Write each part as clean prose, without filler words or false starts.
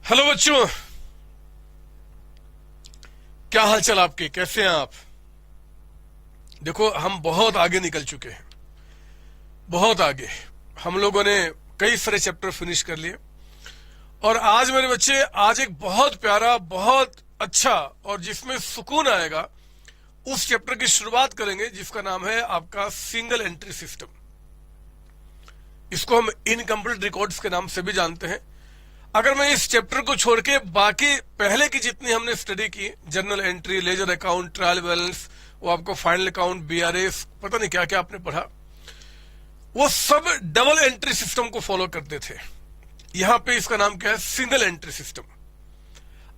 Hello बच्चों, क्या हाल चाल आपके? कैसे हैं आप? देखो, हम बहुत आगे निकल चुके हैं, बहुत आगे। हम लोगों ने कई सारे चैप्टर फिनिश कर लिए और आज मेरे बच्चे, आज एक बहुत प्यारा, बहुत अच्छा और जिसमें सुकून आएगा उस चैप्टर की शुरुआत करेंगे जिसका नाम है आपका सिंगल एंट्री सिस्टम। इसको हम इनकम्प्लीट रिकॉर्ड्स के नाम से भी जानते हैं। अगर मैं इस चैप्टर को छोड़ के बाकी पहले की जितनी हमने स्टडी की, journal entry, ledger account, trial balance, वो आपको फाइनल अकाउंट, बीआरएस, पता नहीं क्या क्या आपने पढ़ा, वो सब डबल एंट्री सिस्टम को फॉलो करते थे। यहां पे इसका नाम क्या है? Single entry system.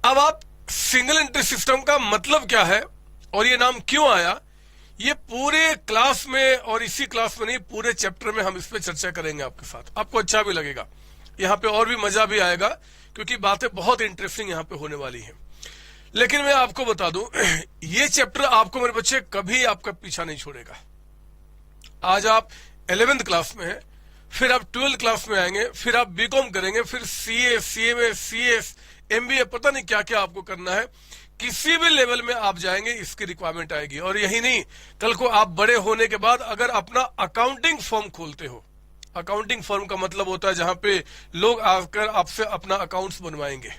अब आप सिंगल एंट्री सिस्टम का मतलब क्या है और ये नाम क्यों आया, ये पूरे क्लास में और इसी क्लास में नहीं, पूरे चैप्टर में हम इस पे चर्चा करेंगे आपके साथ। आपको अच्छा भी लगेगा, यहाँ पे और भी मजा भी आएगा क्योंकि बातें बहुत इंटरेस्टिंग यहाँ पे होने वाली हैं। लेकिन मैं आपको बता दूं, ये चैप्टर आपको मेरे बच्चे कभी आपका पीछा नहीं छोड़ेगा। आज आप 11th क्लास में हैं, फिर आप 12th क्लास में आएंगे, फिर आप बीकॉम करेंगे, फिर सीए, सीएमए, सीएस, एमबीए, पता नहीं क्या क्या आपको करना है। किसी भी लेवल में आप जाएंगे इसकी रिक्वायरमेंट आएगी। और यही नहीं, कल को आप बड़े होने के बाद अगर अपना अकाउंटिंग फर्म खोलते हो, अकाउंटिंग फर्म का मतलब होता है जहां पे लोग आकर आपसे अपना अकाउंट्स बनवाएंगे,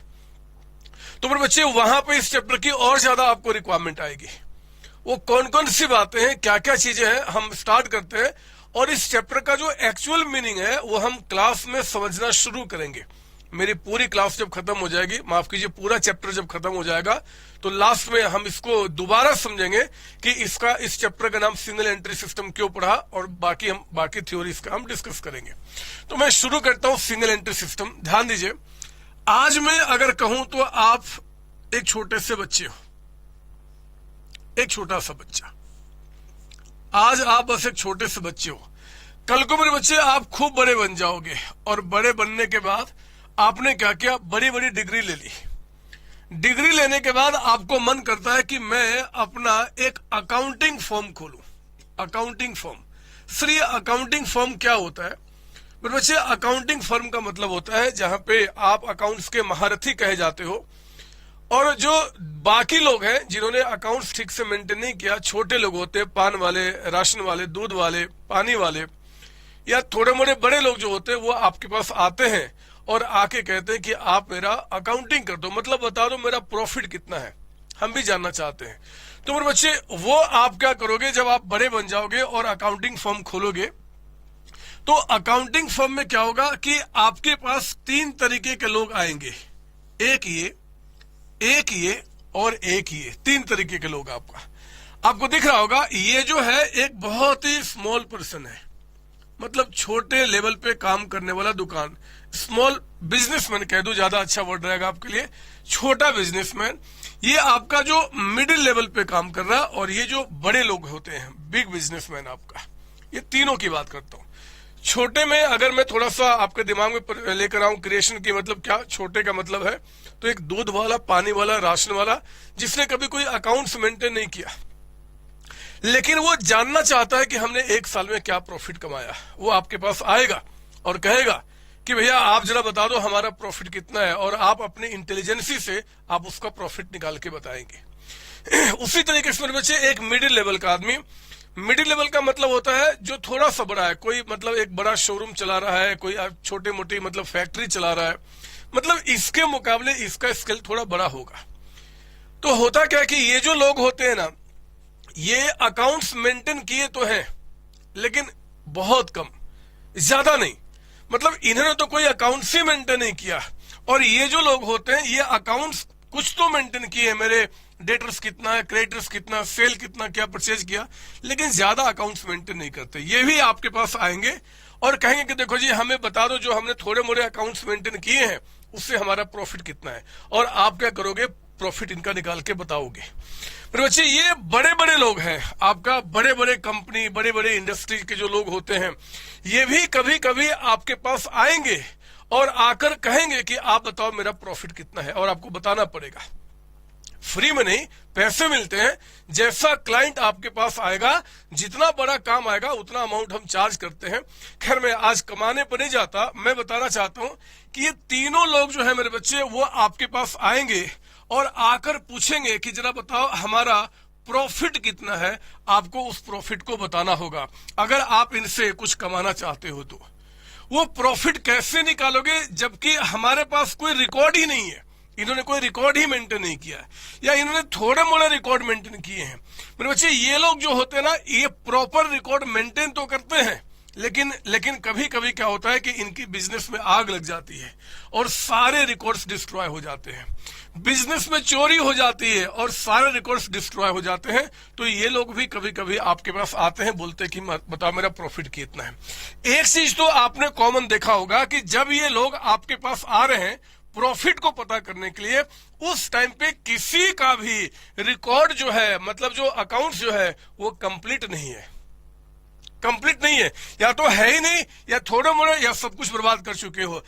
तो मेरे बच्चे वहां पे इस चैप्टर की और ज्यादा आपको रिक्वायरमेंट आएगी। वो कौन कौन सी बातें हैं, क्या क्या चीजें हैं, हम स्टार्ट करते हैं और इस चैप्टर का जो एक्चुअल मीनिंग है वो हम क्लास में समझना शुरू करेंगे। मेरी पूरी क्लास जब खत्म हो जाएगी, माफ कीजिए, पूरा चैप्टर जब खत्म हो जाएगा तो लास्ट में हम इसको दोबारा समझेंगे कि इस चैप्टर का नाम सिंगल एंट्री सिस्टम क्यों पढ़ा और बाकी थ्योरीज का हम डिस्कस करेंगे। तो मैं शुरू करता हूं सिंगल एंट्री सिस्टम। ध्यान दीजिए, आज मैं अगर कहूं तो आप एक छोटे से बच्चे हो, एक छोटा सा बच्चा। आज आप बस एक छोटे से बच्चे हो। कल को मेरे बच्चे आप खूब बड़े बन जाओगे और बड़े बनने के बाद आपने क्या किया? बड़ी बड़ी डिग्री ले ली। डिग्री लेने के बाद आपको मन करता है कि मैं अपना एक अकाउंटिंग फर्म खोलूं। अकाउंटिंग फर्म, सर ये अकाउंटिंग फर्म क्या होता है? मेरे बच्चे, अकाउंटिंग फर्म का मतलब होता है जहां पे आप अकाउंट्स के महारथी कहे जाते हो और जो बाकी लोग हैं जिन्होंने अकाउंट्स ठीक से मेंटेन नहीं किया, छोटे लोग होते हैं, पान वाले, राशन वाले, दूध वाले, पानी वाले, या थोड़े मोड़े बड़े लोग जो होते हैं, वो आपके पास आते हैं और आके कहते हैं कि आप मेरा अकाउंटिंग कर दो, मतलब बता दो मेरा प्रॉफिट कितना है, हम भी जानना चाहते हैं। तो मेरे बच्चे, वो आप क्या करोगे जब आप बड़े बन जाओगे और अकाउंटिंग फर्म खोलोगे, तो अकाउंटिंग फर्म में क्या होगा कि आपके पास 3 तरीके के लोग आएंगे। एक ये और एक ये, 3 तरीके के लोग आपको दिख रहा होगा। ये जो है एक बहुत ही स्मॉल पर्सन है, मतलब छोटे लेवल पे काम करने वाला दुकान, स्मॉल बिजनेसमैन कह दो, ज्यादा अच्छा वर्ड रहेगा आपके लिए, छोटा बिजनेसमैन। ये आपका जो मिडिल लेवल पे काम कर रहा है, और ये जो बड़े लोग होते हैं, बिग बिजनेसमैन आपका। ये तीनों की बात करता हूं। छोटे में अगर मैं थोड़ा सा आपके दिमाग में लेकर आऊं, क्रिएशन की मतलब क्या, छोटे का मतलब है तो एक दूध वाला, पानी वाला, राशन वाला, जिसने कभी कोई अकाउंट्स मेंटेन नहीं किया, लेकिन वो जानना चाहता है कि हमने 1 साल में क्या प्रॉफिट कमाया। वो आपके पास आएगा और कहेगा कि भैया आप जरा बता दो हमारा प्रॉफिट कितना है, और आप अपनी इंटेलिजेंसी से आप उसका प्रॉफिट निकाल के बताएंगे। उसी तरीके से मेरे बच्चे, एक मिडिल लेवल का आदमी, मिडिल लेवल का मतलब होता है जो थोड़ा सा बड़ा है, कोई मतलब एक बड़ा शोरूम चला रहा है, कोई छोटी मोटी मतलब फैक्ट्री चला रहा है, मतलब इसके मुकाबले इसका स्केल थोड़ा बड़ा होगा। तो होता क्या कि ये जो लोग होते हैं ना, ये अकाउंट्स मेंटेन किए तो हैं लेकिन बहुत कम, ज्यादा नहीं, मतलब इन्होंने तो कोई अकाउंट्स ही मेंटेन नहीं किया। और ये जो लोग होते हैं, ये अकाउंट्स कुछ तो मेंटेन किए, मेरे डेटर्स कितना है, क्रेडिटर्स कितना, सेल कितना, क्या परचेज किया, लेकिन ज्यादा अकाउंट्स मेंटेन नहीं करते। ये भी आपके पास आएंगे और कहेंगे कि देखो जी हमें बता दो जो हमने थोड़े मोड़े अकाउंट्स मेंटेन किए हैं उससे हमारा प्रॉफिट कितना है, और आप क्या करोगे? प्रॉफिट इनका निकाल के बताओगे। मेरे बच्चे, ये बड़े बड़े लोग हैं आपका, बड़े बड़े कंपनी, बड़े बड़े इंडस्ट्री के जो लोग होते हैं, ये भी कभी कभी आपके पास आएंगे और आकर कहेंगे कि आप बताओ मेरा प्रॉफिट कितना है, और आपको बताना पड़ेगा। फ्री में नहीं, पैसे मिलते हैं। जैसा क्लाइंट आपके पास आएगा, जितना बड़ा काम आएगा उतना अमाउंट हम चार्ज करते हैं। खैर मैं आज कमाने पर नहीं जाता, मैं बताना चाहता हूं कि ये तीनों लोग जो है मेरे बच्चे, वो आपके पास आएंगे और आकर पूछेंगे कि जरा बताओ हमारा प्रॉफिट कितना है। आपको उस प्रॉफिट को बताना होगा अगर आप इनसे कुछ कमाना चाहते हो तो। वो प्रॉफिट कैसे निकालोगे जबकि हमारे पास कोई रिकॉर्ड ही नहीं है, इन्होंने कोई रिकॉर्ड ही मेंटेन नहीं किया या इन्होंने थोड़े मोड़े रिकॉर्ड मेंटेन किए हैं। मेरे बच्चे ये लोग जो होते हैं ना, ये प्रॉपर रिकॉर्ड मेंटेन तो करते हैं, लेकिन कभी कभी क्या होता है कि इनकी बिजनेस में आग लग जाती है और सारे रिकॉर्ड्स डिस्ट्रॉय हो जाते हैं। बिजनेस में चोरी हो जाती है और सारे रिकॉर्ड्स डिस्ट्रॉय हो जाते हैं। तो ये लोग भी कभी कभी आपके पास आते हैं, बोलते हैं कि बताओ मेरा प्रॉफिट कितना है। एक चीज तो आपने कॉमन देखा होगा कि जब ये लोग आपके पास आ रहे हैं प्रॉफिट को पता करने के लिए, उस टाइम पे किसी का भी रिकॉर्ड जो है, मतलब जो अकाउंट जो है वो कंप्लीट नहीं है, कंप्लीट नहीं है, या तो है ही नहीं या थोड़े मोड़े या सब कुछ बर्बाद कर चुके हो।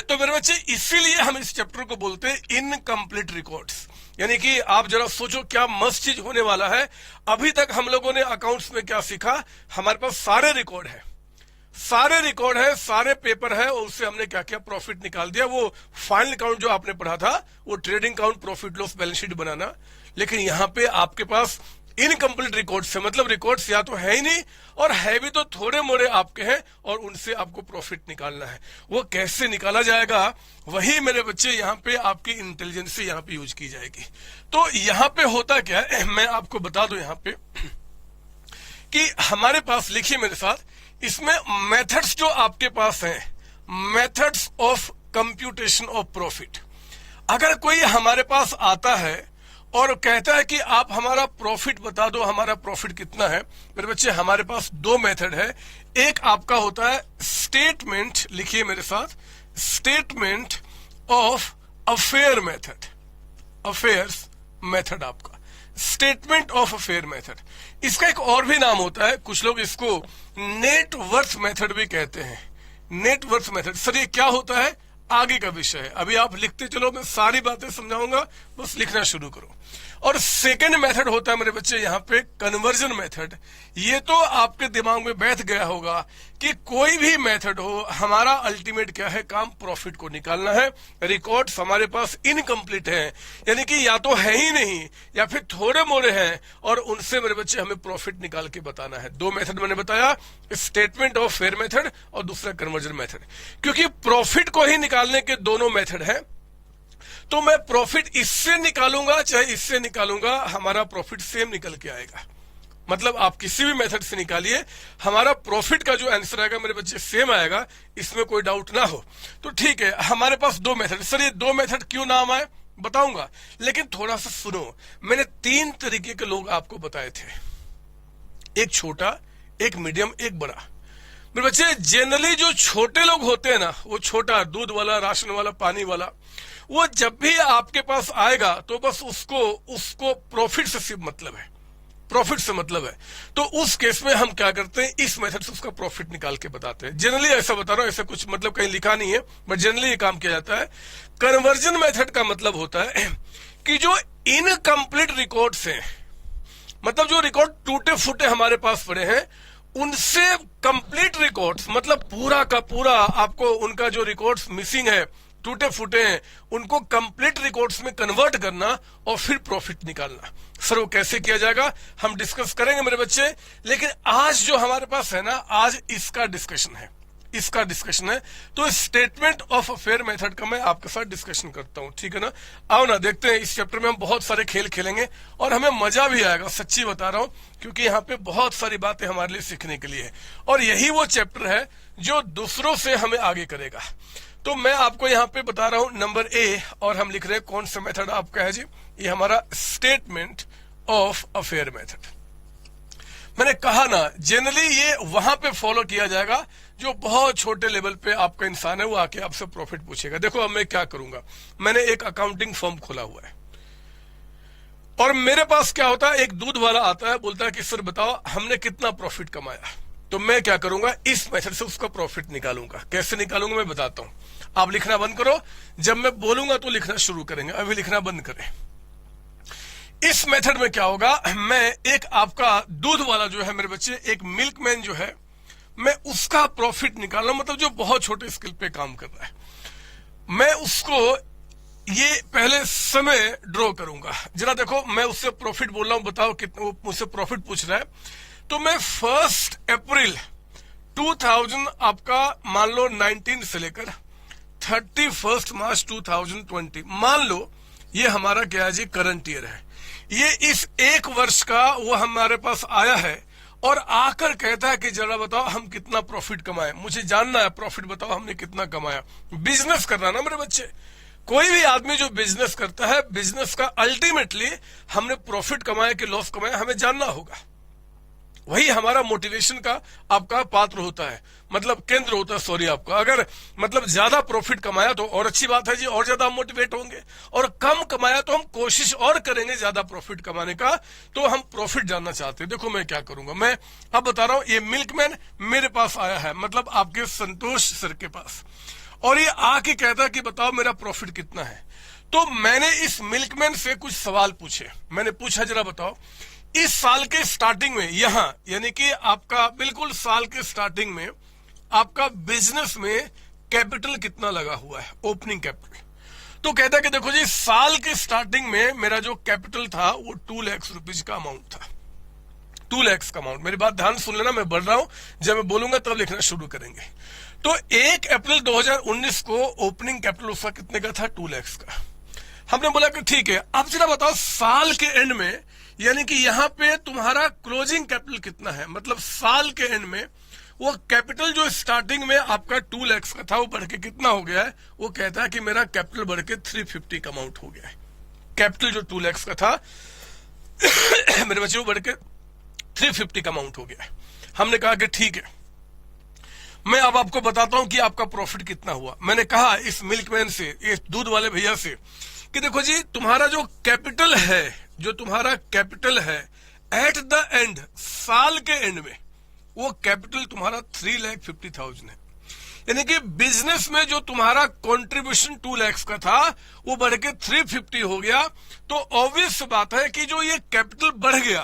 तो मेरे बच्चे इसीलिए हम इस चैप्टर को बोलते हैं इनकम्प्लीट रिकॉर्ड्स। यानी कि आप जरा सोचो क्या मस्त चीज होने वाला है। अभी तक हम लोगों ने अकाउंट्स में क्या सीखा, हमारे पास सारे रिकॉर्ड है, सारे रिकॉर्ड है, सारे पेपर है, और उससे हमने क्या किया, प्रॉफिट निकाल दिया। वो फाइनल अकाउंट जो आपने पढ़ा था वो trading account, profit loss balance sheet बनाना। लेकिन यहाँ पे आपके पास इनकम्प्लीट रिकॉर्ड्स है, मतलब रिकॉर्ड्स या तो है ही नहीं और है भी तो थोड़े मोड़े आपके हैं, और उनसे आपको प्रॉफिट निकालना है। वो कैसे निकाला जाएगा, वही मेरे बच्चे यहाँ पे आपकी इंटेलिजेंस यहाँ पे यूज की जाएगी। तो यहाँ पे होता क्या है, मैं आपको बता दूं यहाँ पे कि हमारे पास, लिखिए मेरे साथ, इसमें मेथड्स जो आपके पास हैं, methods of computation of profit. अगर कोई हमारे पास आता है और कहता है कि आप हमारा प्रॉफिट बता दो, हमारा प्रॉफिट कितना है, मेरे बच्चे हमारे पास दो मेथड है। एक आपका होता है स्टेटमेंट, लिखिए मेरे साथ, statement of affair method, affairs method आपका स्टेटमेंट ऑफ अफेयर मेथड। इसका एक और भी नाम होता है, कुछ लोग इसको नेट वर्थ मेथड भी कहते हैं। नेट वर्थ मेथड, सर ये क्या होता है, आगे का विषय है, अभी आप लिखते चलो, मैं सारी बातें समझाऊंगा, बस लिखना शुरू करो। और सेकंड मेथड होता है मेरे बच्चे यहाँ पे कन्वर्जन मेथड। ये तो आपके दिमाग में बैठ गया होगा कि कोई भी मेथड हो, हमारा अल्टीमेट क्या है, काम प्रॉफिट को निकालना है। रिकॉर्ड्स हमारे पास इनकम्प्लीट है, यानी कि या तो है ही नहीं या फिर थोड़े मोड़े हैं, और उनसे मेरे बच्चे हमें प्रॉफिट निकाल के बताना है। दो मेथड मैंने बताया, स्टेटमेंट ऑफ फेयर मेथड और दूसरा कन्वर्जन मेथड। क्योंकि प्रॉफिट को ही निकालने के दोनों मेथड है, तो मैं प्रॉफिट इससे निकालूंगा चाहे इससे निकालूंगा, हमारा प्रॉफिट सेम निकल के आएगा। मतलब आप किसी भी मेथड से निकालिए, हमारा प्रॉफिट का जो आंसर आएगा मेरे बच्चे सेम आएगा, इसमें कोई डाउट ना हो। तो ठीक है, हमारे पास दो मेथड। सर ये दो मेथड क्यों नाम आए बताऊंगा, लेकिन थोड़ा सा सुनो। मैंने तीन तरीके के लोग आपको बताए थे, एक छोटा, एक मीडियम, एक बड़ा। मेरे बच्चे जनरली जो छोटे लोग होते हैं ना, वो छोटा, दूध वाला, राशन वाला, पानी वाला, वो जब भी आपके पास आएगा तो बस उसको प्रॉफिट से सिर्फ मतलब है, प्रॉफिट से मतलब है। तो उस केस में हम क्या करते हैं, इस मेथड से उसका प्रॉफिट निकाल के बताते हैं। जनरली ऐसा बता रहा हूं, ऐसा कुछ मतलब कहीं लिखा नहीं है, बट जनरली ये काम किया जाता है। कन्वर्जन मेथड का मतलब होता है कि जो इनकम्प्लीट रिकॉर्ड्स हैं, मतलब जो रिकॉर्ड टूटे फूटे हमारे पास पड़े हैं, उनसे कंप्लीट रिकॉर्ड्स, मतलब पूरा का पूरा आपको उनका जो रिकॉर्ड्स मिसिंग है, टूटे फूटे हैं, उनको कंप्लीट रिकॉर्ड्स में कन्वर्ट करना और फिर प्रॉफिट निकालना। सर वो कैसे किया जाएगा हम डिस्कस करेंगे मेरे बच्चे, लेकिन आज जो हमारे पास है ना, आज इसका डिस्कशन है, इसका डिस्कशन है। तो स्टेटमेंट ऑफ अफेयर मेथड का मैं आपके साथ डिस्कशन करता हूं, ठीक है ना। आओ ना देखते हैं, इस चैप्टर में हम बहुत सारे खेल खेलेंगे और हमें मजा भी आएगा, सच्ची बता रहा हूं, क्योंकि यहाँ पे बहुत सारी बातें हमारे लिए सीखने के लिए है। और यही वो चैप्टर है जो दूसरों से हमें आगे करेगा। तो मैं आपको यहाँ पे बता रहा हूं नंबर ए, और हम लिख रहे हैं कौन सा मेथड आपका है जी, ये हमारा स्टेटमेंट ऑफ अफेयर मेथड। मैंने कहा ना, जनरली ये वहां पे फॉलो किया जाएगा जो बहुत छोटे लेवल पे आपका इंसान है, वो आके आपसे प्रॉफिट पूछेगा। देखो अब मैं क्या करूंगा, मैंने एक अकाउंटिंग फर्म खोला हुआ है और मेरे पास क्या होता है, एक दूध वाला आता है, बोलता है कि सर बताओ हमने कितना प्रॉफिट कमाया। तो मैं क्या करूंगा, इस मेथड से उसका प्रॉफिट निकालूंगा। कैसे निकालूंगा मैं बताता हूं। आप लिखना बंद करो, जब मैं बोलूंगा तो लिखना शुरू करेंगे, अभी लिखना बंद करें। इस मेथड में क्या होगा, मैं एक आपका दूध वाला जो है मेरे बच्चे, एक मिल्कमैन जो है, मैं उसका प्रॉफिट निकाल रहा हूं, मतलब जो बहुत छोटे स्केल पे काम कर रहा है, मैं उसको ये पहले समय ड्रॉ करूंगा। जरा देखो, मैं उससे प्रॉफिट बोल रहा हूं, बताओ कितना, वो मुझसे प्रॉफिट पूछ रहा है। तो मैं 1 अप्रैल 2000 आपका मान लो 19 से लेकर 31 मार्च 2020 मान लो, ये हमारा क्या है जी, करंट ईयर है। ये इस एक वर्ष का वो हमारे पास आया है और आकर कहता है कि जरा बताओ हम कितना प्रॉफिट कमाए, मुझे जानना है, प्रॉफिट बताओ हमने कितना कमाया। बिजनेस करना ना मेरे बच्चे, कोई भी आदमी जो बिजनेस करता है, बिजनेस का अल्टीमेटली हमने प्रॉफिट कमाया कि लॉस कमाया हमें जानना होगा। वही हमारा मोटिवेशन का आपका पात्र होता है, मतलब केंद्र होता है, सॉरी आपका। अगर मतलब ज्यादा प्रॉफिट कमाया तो और अच्छी बात है जी, और ज्यादा हम मोटिवेट होंगे, और कम कमाया तो हम कोशिश और करेंगे ज्यादा प्रॉफिट कमाने का। तो हम प्रॉफिट जानना चाहते हैं। देखो मैं क्या करूंगा, मैं अब बता रहा हूं, ये मिल्कमैन मेरे पास आया है, मतलब आपके संतोष सर के पास, और ये आके कहता है कि बताओ मेरा प्रॉफिट कितना है। तो मैंने इस मिल्कमैन से कुछ सवाल पूछे। मैंने पूछा जरा बताओ इस साल के स्टार्टिंग में, यहां यानी कि आपका बिल्कुल साल के स्टार्टिंग में आपका बिजनेस में कैपिटल कितना लगा हुआ है, ओपनिंग कैपिटल। तो कहता है कि देखो जी, साल के स्टार्टिंग में मेरा जो कैपिटल था वो 2 लाख रुपीज का अमाउंट था। 2 लाख का अमाउंट, मेरी बात ध्यान सुन लेना, मैं बढ़ रहा हूं, जब मैं बोलूंगा तब लिखना शुरू करेंगे। तो 1 अप्रैल 2019 को ओपनिंग कैपिटल उसका कितने का था, 2 लाख का। हमने बोला कि ठीक है, अब जरा बताओ साल के एंड में, यानी कि यहाँ पे तुम्हारा क्लोजिंग कैपिटल कितना है, मतलब साल के एंड में वो कैपिटल जो स्टार्टिंग में आपका 2 लाख का था वो बढ़ के कितना हो गया है। वो कहता है कि मेरा कैपिटल बढ़ के 350 का अमाउंट हो गया है। कैपिटल जो 2 लाख का था मेरे बच्चे, वो बढ़ के 350 का अमाउंट हो गया है। हमने कहा कि ठीक है, मैं अब आपको बताता हूं कि आपका प्रॉफिट कितना हुआ। मैंने कहा इस मिल्कमैन से, इस दूध वाले भैया से, कि देखो जी तुम्हारा जो कैपिटल है, जो तुम्हारा कैपिटल है एट द एंड, साल के एंड में वो कैपिटल तुम्हारा 3,50,000 है। यानी कि बिजनेस में जो तुम्हारा कंट्रीब्यूशन 2 लाख का था वो बढ़ के 350 हो गया। तो ऑब्वियस बात है कि जो ये कैपिटल बढ़ गया,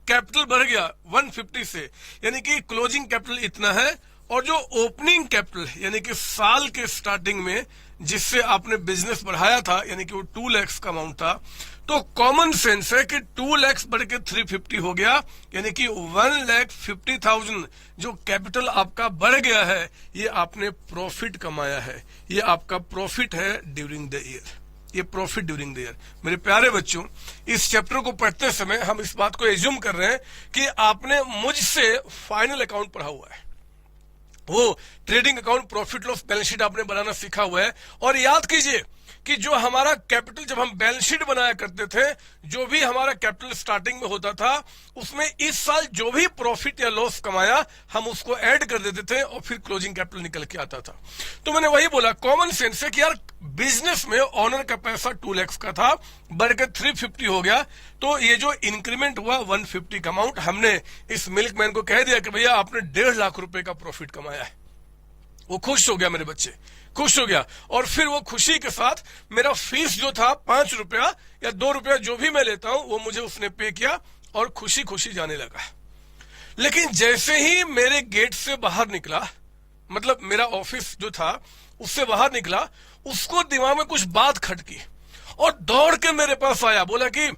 कैपिटल बढ़ गया 150 से, यानी कि क्लोजिंग कैपिटल इतना है, और जो ओपनिंग कैपिटल यानी कि साल के स्टार्टिंग में जिससे आपने बिजनेस बढ़ाया था, यानी कि वो 2 लाख का अमाउंट था, तो कॉमन सेंस है कि 2 लाख बढ़ के 350 हो गया, यानी कि 1,50,000 जो कैपिटल आपका बढ़ गया है, ये आपने प्रॉफिट कमाया है। ये आपका प्रॉफिट है ड्यूरिंग द ईयर, ये प्रॉफिट ड्यूरिंग द ईयर। मेरे प्यारे बच्चों, इस चैप्टर को पढ़ते समय हम इस बात को एज्यूम कर रहे हैं कि आपने मुझसे फाइनल अकाउंट पढ़ा हुआ है, वो trading account, profit loss balance sheet आपने बनाना सीखा हुआ है। और याद कीजिए कि जो हमारा कैपिटल, जब हम बैलेंस शीट बनाया करते थे, जो भी हमारा कैपिटल स्टार्टिंग में होता था, उसमें इस साल जो भी प्रॉफिट या लॉस कमाया हम उसको ऐड कर देते थे और फिर क्लोजिंग कैपिटल निकल के आता था। तो मैंने वही बोला, कॉमन सेंस है कि यार बिजनेस में ऑनर का पैसा 2 लाख का था, बढ़कर 350 हो गया, तो ये जो इंक्रीमेंट हुआ 150 का अमाउंट, हमने इस मिल्कमैन को कह दिया कि भैया आपने 1.5 लाख रुपए का प्रॉफिट कमाया है। वो खुश हो गया, मेरे बच्चे खुश हो गया, और फिर वो खुशी के साथ मेरा फीस जो था 5 रुपया या 2 रुपया जो भी मैं लेता हूं वो मुझे उसने पे किया और खुशी खुशी जाने लगा। लेकिन जैसे ही मेरे गेट से बाहर निकला, मतलब मेरा ऑफिस जो था उससे बाहर निकला, उसको दिमाग में कुछ बात खटकी और दौड़ के मेरे पास आया, बोला कि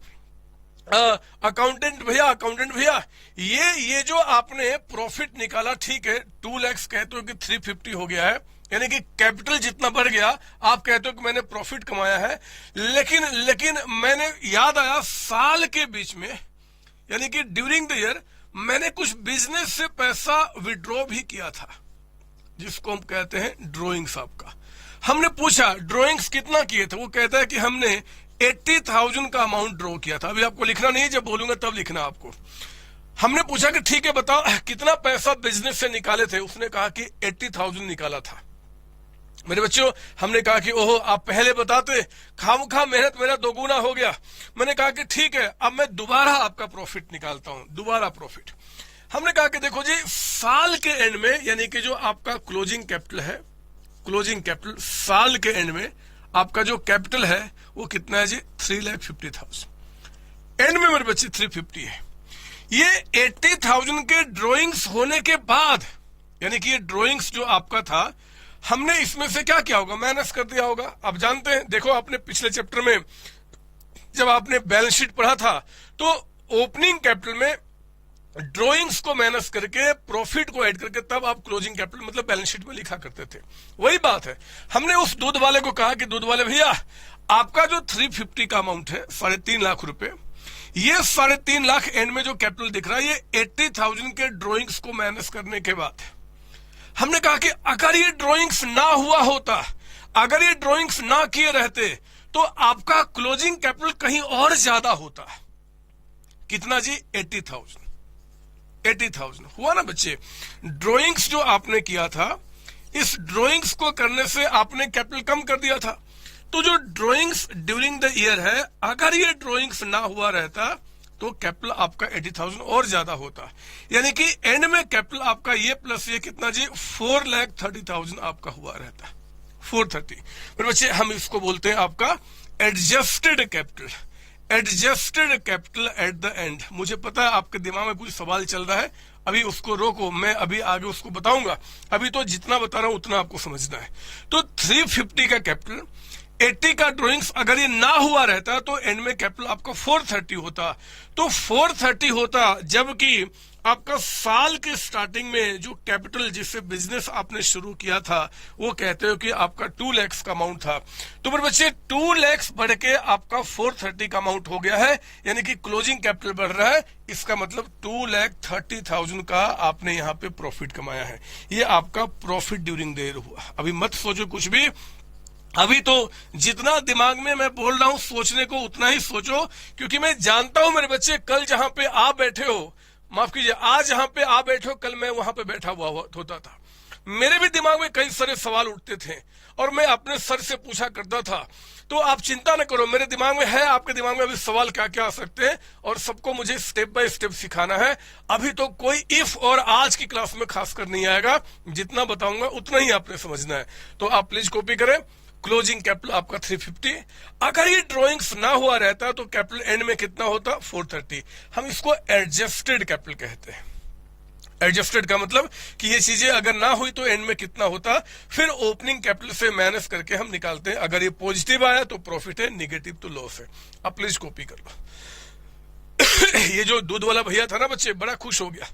अकाउंटेंट भैया, ये जो आपने प्रॉफिट निकाला, ठीक है 2 लाख कहते हो कि 350 हो गया है, यानी कि कैपिटल जितना बढ़ गया, आप कहते हो कि मैंने प्रॉफिट कमाया है, लेकिन मैंने याद आया साल के बीच में, यानी कि ड्यूरिंग द ईयर मैंने कुछ बिजनेस से पैसा विड्रॉ भी किया था, जिसको हम कहते हैं ड्रॉइंग्स। आपका हमने पूछा ड्रॉइंग्स कितना किए थे, वो कहता है कि हमने 80,000 का अमाउंट ड्रॉ किया था। अभी आपको लिखना नहीं है, जब बोलूंगा तब लिखना आपको। हमने पूछा कि ठीक है बताओ कितना पैसा बिजनेस से निकाले थे, उसने कहा कि 80,000 निकाला था। मेरे बच्चों, हमने कहा कि ओहो आप पहले बताते, खामखा मेहनत मेरा दोगुना हो गया। मैंने कहा कि ठीक है, अब मैं दोबारा आपका प्रॉफिट निकालता हूं, दोबारा प्रॉफिट। हमने कहा कि देखो जी साल के एंड में, यानी कि जो आपका क्लोजिंग कैपिटल है, क्लोजिंग कैपिटल साल के एंड में आपका जो कैपिटल है वो कितना है जी, 3,50,000। एंड में मेरे बच्चे 350 है। ये 80,000 के ड्रॉइंग्स होने के बाद, यानी कि ये ड्रॉइंग्स जो आपका था, हमने इसमें से क्या किया होगा, माइनस कर दिया होगा। आप जानते हैं, देखो आपने पिछले चैप्टर में जब आपने बैलेंस शीट पढ़ा था तो ओपनिंग कैपिटल में ड्रॉइंग्स को माइनस करके प्रॉफिट को ऐड करके तब आप क्लोजिंग कैपिटल मतलब बैलेंस शीट में लिखा करते थे। वही बात है, हमने उस दूध वाले को कहा कि दूध वाले भैया आपका जो 350 का अमाउंट है 3.5 लाख रुपए, ये 3.5 लाख एंड में जो कैपिटल दिख रहा है ये 80,000 के ड्रॉइंग्स को माइनस करने के बाद। हमने कहा कि अगर ये ड्रॉइंग्स ना हुआ होता, अगर ये ड्रॉइंग्स ना किए रहते तो आपका क्लोजिंग कैपिटल कहीं और ज्यादा होता। कितना जी? 80,000 हुआ ना बच्चे। ड्रॉइंग्स जो आपने किया था, इस ड्रॉइंग्स को करने से आपने कैपिटल कम कर दिया था। तो जो ड्रॉइंग्स ड्यूरिंग द ईयर है, अगर ये ड्रॉइंग्स ना हुआ रहता तो कैपिटल आपका 80,000 और ज्यादा होता। यानी कि एंड में कैपिटल आपका ये प्लस ये कितना जी? 4,30,000 आपका हुआ रहता, 430। पर बच्चे हम इसको बोलते हैं आपका adjusted capital, adjusted capital at the end. मुझे पता है आपके दिमाग में कुछ सवाल चल रहा है, अभी उसको रोको, मैं अभी आगे उसको बताऊंगा। अभी तो जितना बता रहा हूं उतना आपको समझना है। तो 350 का कैपिटल, 80 का ड्रॉइंग्स अगर ये ना हुआ रहता तो एंड में कैपिटल आपका 430 होता। तो 430 होता, जबकि आपका साल के स्टार्टिंग में जो कैपिटल जिससे बिजनेस आपने शुरू किया था वो कहते हो कि आपका 2 लाख का अमाउंट था। तो मेरे बच्चे 2 लाख बढ़ के आपका 430 का अमाउंट हो गया है, यानी कि क्लोजिंग कैपिटल बढ़ रहा है। इसका मतलब 2,30,000 का आपने यहाँ पे प्रॉफिट कमाया है। ये आपका प्रॉफिट ड्यूरिंग द ईयर हुआ। अभी मत सोचो कुछ भी, अभी तो जितना दिमाग में मैं बोल रहा हूं सोचने को उतना ही सोचो, क्योंकि मैं जानता हूं मेरे बच्चे कल जहां पे आप बैठे हो, माफ कीजिए आज जहां पे आप बैठे हो, कल मैं वहां पे बैठा हुआ होता था। मेरे भी दिमाग में कई सारे सवाल उठते थे और मैं अपने सर से पूछा करता था। तो आप चिंता न करो, मेरे दिमाग में है, आपके दिमाग में अभी सवाल क्या क्या आ सकते हैं और सबको मुझे स्टेप बाय स्टेप सिखाना है। अभी तो कोई इफ और आज की क्लास में खासकर नहीं आएगा, जितना बताऊंगा उतना ही आपने समझना है। तो आप प्लीज कॉपी करें। क्लोजिंग कैपिटल आपका 350, अगर ये ड्रॉइंग्स ना हुआ रहता तो कैपिटल एंड में कितना होता? 430। हम इसको एडजस्टेड कैपिटल कहते हैं। एडजस्टेड का मतलब कि ये चीजें अगर ना हुई तो एंड में कितना होता, फिर ओपनिंग कैपिटल से माइनस करके हम निकालते हैं। अगर ये पॉजिटिव आया तो प्रॉफिट है, निगेटिव तो लॉस है। अब प्लीज कॉपी कर लो। ये जो दूध वाला भैया था ना बच्चे, बड़ा खुश हो गया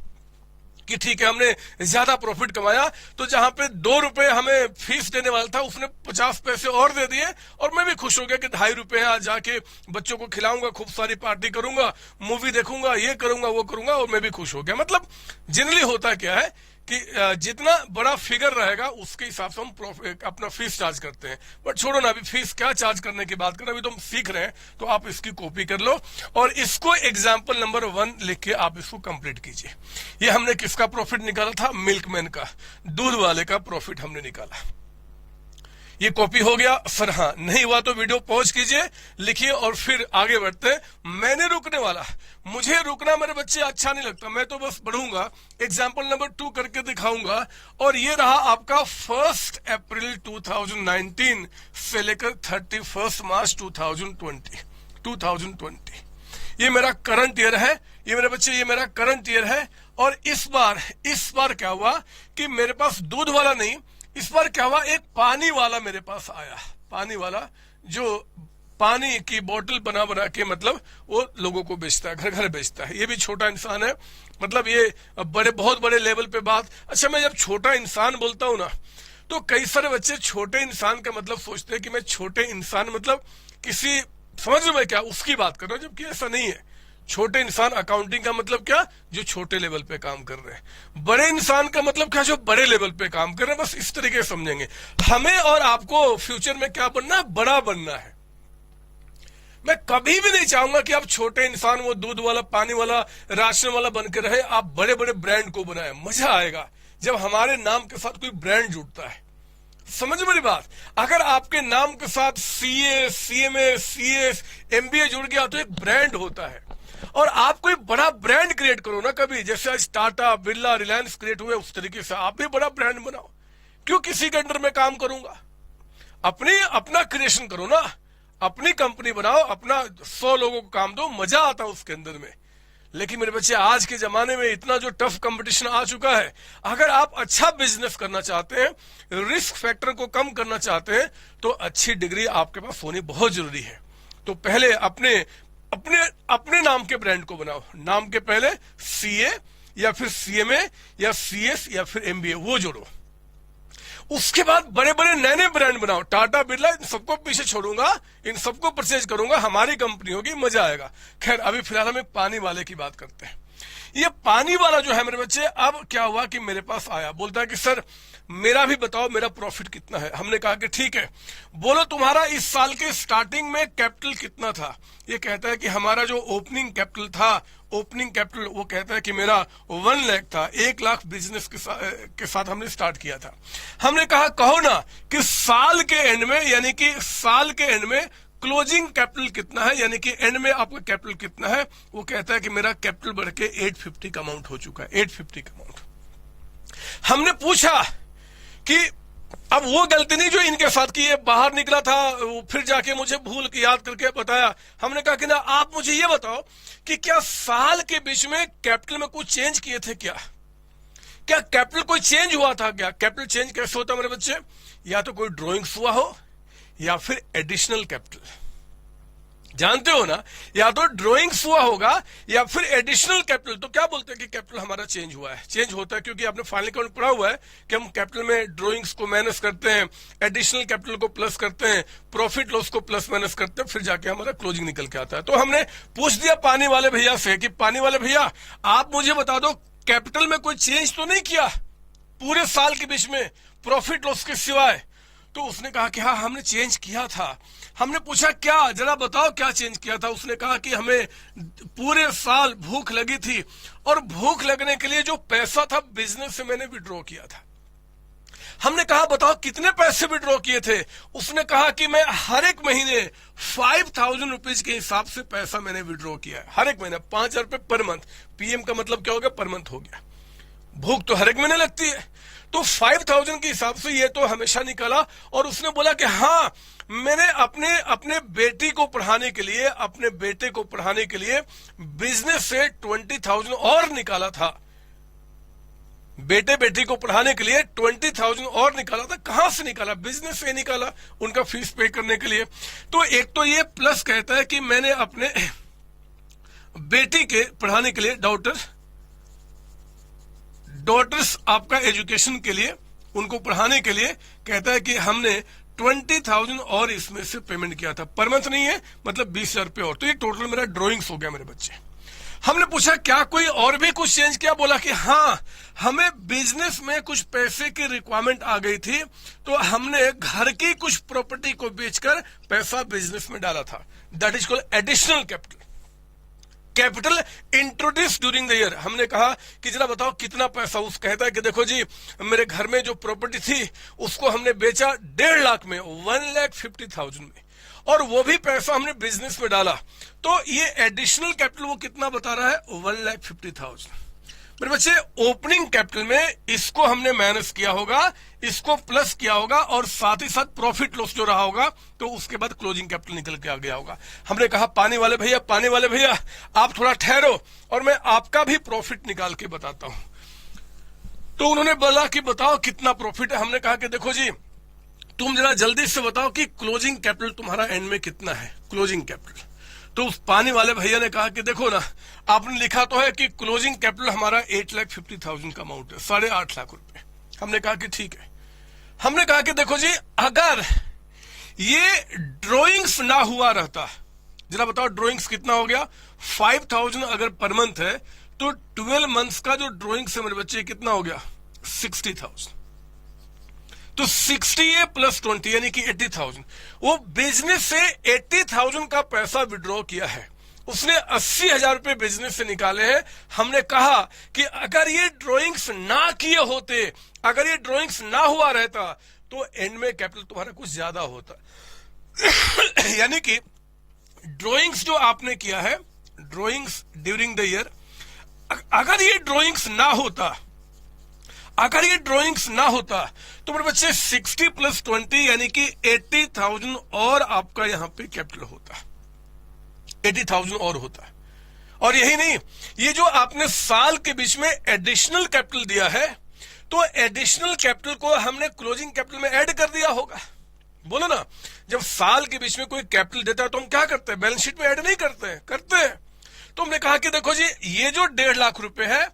कि ठीक है हमने ज्यादा प्रॉफिट कमाया। तो जहां पे 2 रुपए हमें फीस देने वाला था उसने 50 पैसे और दे दिए, और मैं भी खुश हो गया कि 2.5 रुपए आज जाके बच्चों को खिलाऊंगा, खूब सारी पार्टी करूंगा, मूवी देखूंगा, ये करूंगा वो करूंगा, और मैं भी खुश हो गया। मतलब जनरली होता क्या है कि जितना बड़ा फिगर रहेगा उसके हिसाब से हम अपना फीस चार्ज करते हैं। बट छोड़ो ना, अभी फीस क्या चार्ज करने की बात करें, अभी तो हम सीख रहे हैं। तो आप इसकी कॉपी कर लो और इसको एग्जाम्पल नंबर 1 लिख के आप इसको कंप्लीट कीजिए। ये हमने किसका प्रॉफिट निकाला था? मिल्कमैन का, दूध वाले का प्रॉफिट हमने निकाला। ये कॉपी हो गया सर? हाँ, नहीं हुआ तो वीडियो पॉज कीजिए, लिखिए और फिर आगे बढ़ते हैं। मैंने रुकने वाला, मुझे रुकना मेरे बच्चे अच्छा नहीं लगता, मैं तो बस बढ़ूंगा। एग्जाम्पल नंबर 2 करके दिखाऊंगा। और ये रहा आपका 1 अप्रैल 2019 से लेकर 31 मार्च 2020। ये मेरा करंट ईयर है, ये मेरे बच्चे ये मेरा करंट ईयर है। और इस बार क्या हुआ कि मेरे पास दूध वाला नहीं, इस बार क्या हुआ, एक पानी वाला मेरे पास आया। पानी वाला जो पानी की बोतल बना बना के मतलब वो लोगों को बेचता है, घर घर बेचता है। ये भी छोटा इंसान है, मतलब ये बहुत बड़े लेवल पे बात। अच्छा, मैं जब छोटा इंसान बोलता हूं ना तो कई सारे बच्चे छोटे इंसान का मतलब सोचते हैं कि मैं छोटे इंसान मतलब किसी, समझ रहे क्या, उसकी बात कर रहा हूं, जबकि ऐसा नहीं है। छोटे इंसान अकाउंटिंग का मतलब क्या? जो छोटे लेवल पे काम कर रहे हैं। बड़े इंसान का मतलब क्या? जो बड़े लेवल पे काम कर रहे हैं। बस इस तरीके से समझेंगे। हमें और आपको फ्यूचर में क्या बनना है? बड़ा बनना है। मैं कभी भी नहीं चाहूंगा कि आप छोटे इंसान, वो दूध वाला, पानी वाला, राशन वाला बन के रहे। आप बड़े बड़े ब्रांड को बनाए। मजा आएगा जब हमारे नाम के साथ कोई ब्रांड जुड़ता है। समझ मेरी बात? अगर आपके नाम के साथ CA, CMA, CS, MBA जुड़ गया तो एक ब्रांड होता है। और आप कोई बड़ा ब्रांड क्रिएट करो ना कभी, जैसे आज टाटा, बिरला, रिलायंस क्रिएट हुए, उस तरीके से आप भी बड़ा ब्रांड बनाओ। क्यों किसी के अंडर में काम करूंगा? अपना क्रिएशन करो ना। अपनी कंपनी बनाओ, अपना 100 लोगों को काम दो, मजा आता है उसके अंदर में। लेकिन मेरे बच्चे, आज के जमाने में इतना जो टफ कंपटीशन आ चुका है, अगर आप अच्छा बिजनेस करना चाहते हैं, रिस्क फैक्टर को कम करना चाहते हैं, तो अच्छी डिग्री आपके पास होनी बहुत जरूरी है। तो पहले अपने अपने अपने नाम के ब्रांड को बनाओ। नाम के पहले सीए या फिर सीएमए या सीएस या फिर एमबीए वो जोड़ो। उसके बाद बड़े बड़े नए नए ब्रांड बनाओ। टाटा बिरला, इन सबको पीछे छोड़ूंगा, इन सबको परचेज करूंगा, हमारी कंपनी होगी, मजा आएगा। खैर, अभी फिलहाल हम एक पानी वाले की बात करते हैं। ये पानी वाला जो है मेरे बच्चे, अब क्या हुआ कि मेरे पास आया, बोलता है कि सर मेरा भी बताओ, मेरा प्रॉफिट कितना है। हमने कहा कि ठीक है, बोलो तुम्हारा इस साल के स्टार्टिंग में कैपिटल कितना था। ये कहता है कि हमारा जो ओपनिंग कैपिटल था, ओपनिंग कैपिटल वो कहता है कि मेरा 1 लाख था, 1 लाख बिजनेस के साथ हमने स्टार्ट किया था। हमने कहा कहो ना कि साल के एंड में, यानी कि साल के एंड में क्लोजिंग कैपिटल कितना है, यानी कि एंड में आपका कैपिटल कितना है। वो कहता है कि मेरा कैपिटल बढ़ के 850 का अमाउंट हो चुका है, 850 का अमाउंट। हमने पूछा कि अब वो गलती नहीं जो इनके साथ की, ये बाहर निकला था, फिर जाके मुझे भूल के याद करके बताया। हमने कहा कि ना, आप मुझे ये बताओ कि क्या साल के बीच में कैपिटल में कुछ चेंज किए थे क्या कैपिटल कोई चेंज हुआ था क्या। कैपिटल चेंज कैसे होता है मेरे बच्चे, या तो कोई ड्रॉइंग्स हुआ हो या फिर एडिशनल कैपिटल, जानते हो ना, या तो ड्राइंग्स हुआ होगा या फिर एडिशनल कैपिटल। तो क्या बोलते हैं कि कैपिटल हमारा चेंज हुआ है। चेंज होता है क्योंकि आपने फाइनल अकाउंट पढ़ा हुआ है कि हम कैपिटल में ड्राइंग्स को माइनस करते हैं, एडिशनल कैपिटल को प्लस करते हैं, प्रॉफिट लॉस को प्लस माइनस करते हैं, फिर जाके हमारा क्लोजिंग निकल के आता है। तो हमने पूछ दिया पानी वाले भैया से कि पानी वाले भैया, आप मुझे बता दो, कैपिटल में कोई चेंज तो नहीं किया पूरे साल के बीच में, प्रॉफिट लॉस के सिवाय। तो उसने कहा कि हाँ, हमने चेंज किया था। हमने पूछा क्या, जरा बताओ क्या चेंज किया था। उसने कहा कि हमें पूरे साल भूख लगी थी और भूख लगने के लिए जो पैसा था बिजनेस से मैंने विड्रॉ किया था। हमने कहा बताओ कितने पैसे विड्रॉ किए थे। उसने कहा कि मैं हर एक महीने 5000 रुपीज के हिसाब से पैसा मैंने विड्रॉ किया है, हर एक महीने 5000 रुपए पर मंथ। पीएम का मतलब क्या हो गया, पर मंथ हो गया। भूख तो हर एक महीने लगती है, तो 5000 के हिसाब से ये तो हमेशा निकाला। और उसने बोला कि हाँ, मैंने अपने बेटी को पढ़ाने के लिए, अपने बेटे को पढ़ाने के लिए बिजनेस से 20,000 और निकाला था। बेटे बेटी को पढ़ाने के लिए 20,000 और निकाला था। कहां से निकाला, बिजनेस से निकाला, उनका फीस पे करने के लिए। तो एक तो ये प्लस कहता है कि मैंने अपने बेटी के पढ़ाने के लिए, डॉटर्स आपका एजुकेशन के लिए, उनको पढ़ाने के लिए कहता है कि हमने 20,000 और इसमें से पेमेंट किया था। पर मंथ नहीं है, मतलब 20,000 रुपये और। तो ये टोटल मेरा ड्राइंग्स हो गया मेरे बच्चे। हमने पूछा क्या कोई और भी कुछ चेंज किया। बोला कि हाँ, हमें बिजनेस में कुछ पैसे की रिक्वायरमेंट आ गई थी, तो हमने घर की कुछ प्रॉपर्टी को बेचकर पैसा बिजनेस में डाला था। That is called additional capital. Capital introduce during the year. हमने कहा कि जरा बताओ कितना पैसा। उस कहता है कि देखो जी, मेरे घर में जो प्रॉपर्टी थी उसको हमने बेचा 1.5 लाख में, 1,50,000 में, और वो भी पैसा हमने बिजनेस में डाला। तो ये एडिशनल कैपिटल वो कितना बता रहा है, 1,50,000। मेरे बच्चे, ओपनिंग कैपिटल में इसको हमने माइनस किया होगा, इसको प्लस किया होगा, और साथ ही साथ प्रॉफिट लॉस जो रहा होगा, तो उसके बाद क्लोजिंग कैपिटल निकल के आ गया होगा। हमने कहा पानी वाले भैया आप थोड़ा ठहरो और मैं आपका भी प्रॉफिट निकाल के बताता हूं। तो उन्होंने बोला कि बताओ कितना प्रॉफिट है। हमने कहा कि देखो जी, तुम जरा जल्दी से बताओ कि क्लोजिंग कैपिटल तुम्हारा एंड में कितना है, क्लोजिंग कैपिटल। तो उस पानी वाले भैया ने कहा कि देखो ना, आपने लिखा तो है कि क्लोजिंग कैपिटल हमारा 8,50,000 का अमाउंट है, 8.5 लाख रुपए। हमने कहा कि ठीक है। हमने कहा कि देखो जी, अगर ये ड्राइंग्स ना हुआ रहता, जरा बताओ ड्राइंग्स कितना हो गया, 5,000 अगर पर मंथ है तो 12 मंथ्स का जो ड्राइंग्स है मेरे बच्चे कितना हो गया, 60,000। तो 60 प्लस 20 यानी कि 80,000। वो बिजनेस से 80,000 का पैसा विड्रॉ किया है, उसने 80,000 रुपए बिजनेस से निकाले हैं। हमने कहा कि अगर ये ड्राइंग्स ना किए होते, अगर ये ड्राइंग्स ना हुआ रहता, तो एंड में कैपिटल तुम्हारा कुछ ज्यादा होता। यानी कि ड्राइंग्स जो आपने किया है, ड्राइंग्स ड्यूरिंग द ईयर, अगर ये ड्राइंग्स ना होता, अगर ये ड्राइंग्स ना होता तो मेरे बच्चे 60 + 20 यानी कि 80,000 और आपका यहां पे कैपिटल होता, 80,000 और होता। और यही नहीं, ये जो आपने साल के बीच में एडिशनल कैपिटल दिया है, तो एडिशनल कैपिटल को हमने क्लोजिंग कैपिटल में ऐड कर दिया होगा। बोलो ना, जब साल के बीच में कोई कैपिटल देता है तो हम क्या करते हैं, बैलेंस शीट में ऐड नहीं करते हैं, करते हैं। तो हमने कहा कि देखो जी, ये जो 1.5 लाख रुपए है,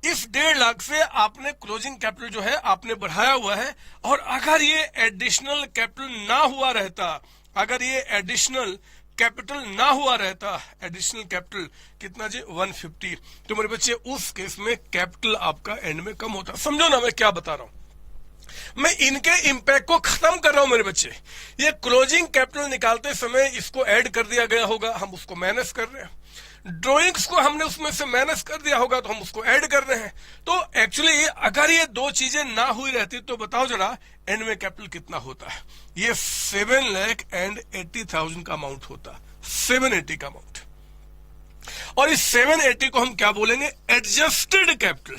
इस 1.5 लाख से आपने क्लोजिंग कैपिटल जो है आपने बढ़ाया हुआ है, और अगर ये एडिशनल कैपिटल ना हुआ रहता, अगर ये एडिशनल कैपिटल ना हुआ रहता, एडिशनल कैपिटल कितना जी 150, तो मेरे बच्चे उस केस में कैपिटल आपका एंड में कम होता। समझो ना मैं क्या बता रहा हूं, मैं इनके इंपैक्ट को खत्म कर रहा हूं मेरे बच्चे। ये क्लोजिंग कैपिटल निकालते समय इसको ऐड कर दिया गया होगा, हम उसको माइनस कर रहे हैं। ड्राइंग्स को हमने उसमें से माइनस कर दिया होगा तो हम उसको ऐड कर रहे हैं। तो एक्चुअली अगर ये दो चीजें ना हुई रहती तो बताओ जरा एंड में कैपिटल कितना होता है। ये 7,80,000 का अमाउंट होता, 780 का अमाउंट। और इस 780 को हम क्या बोलेंगे, एडजस्टेड कैपिटल।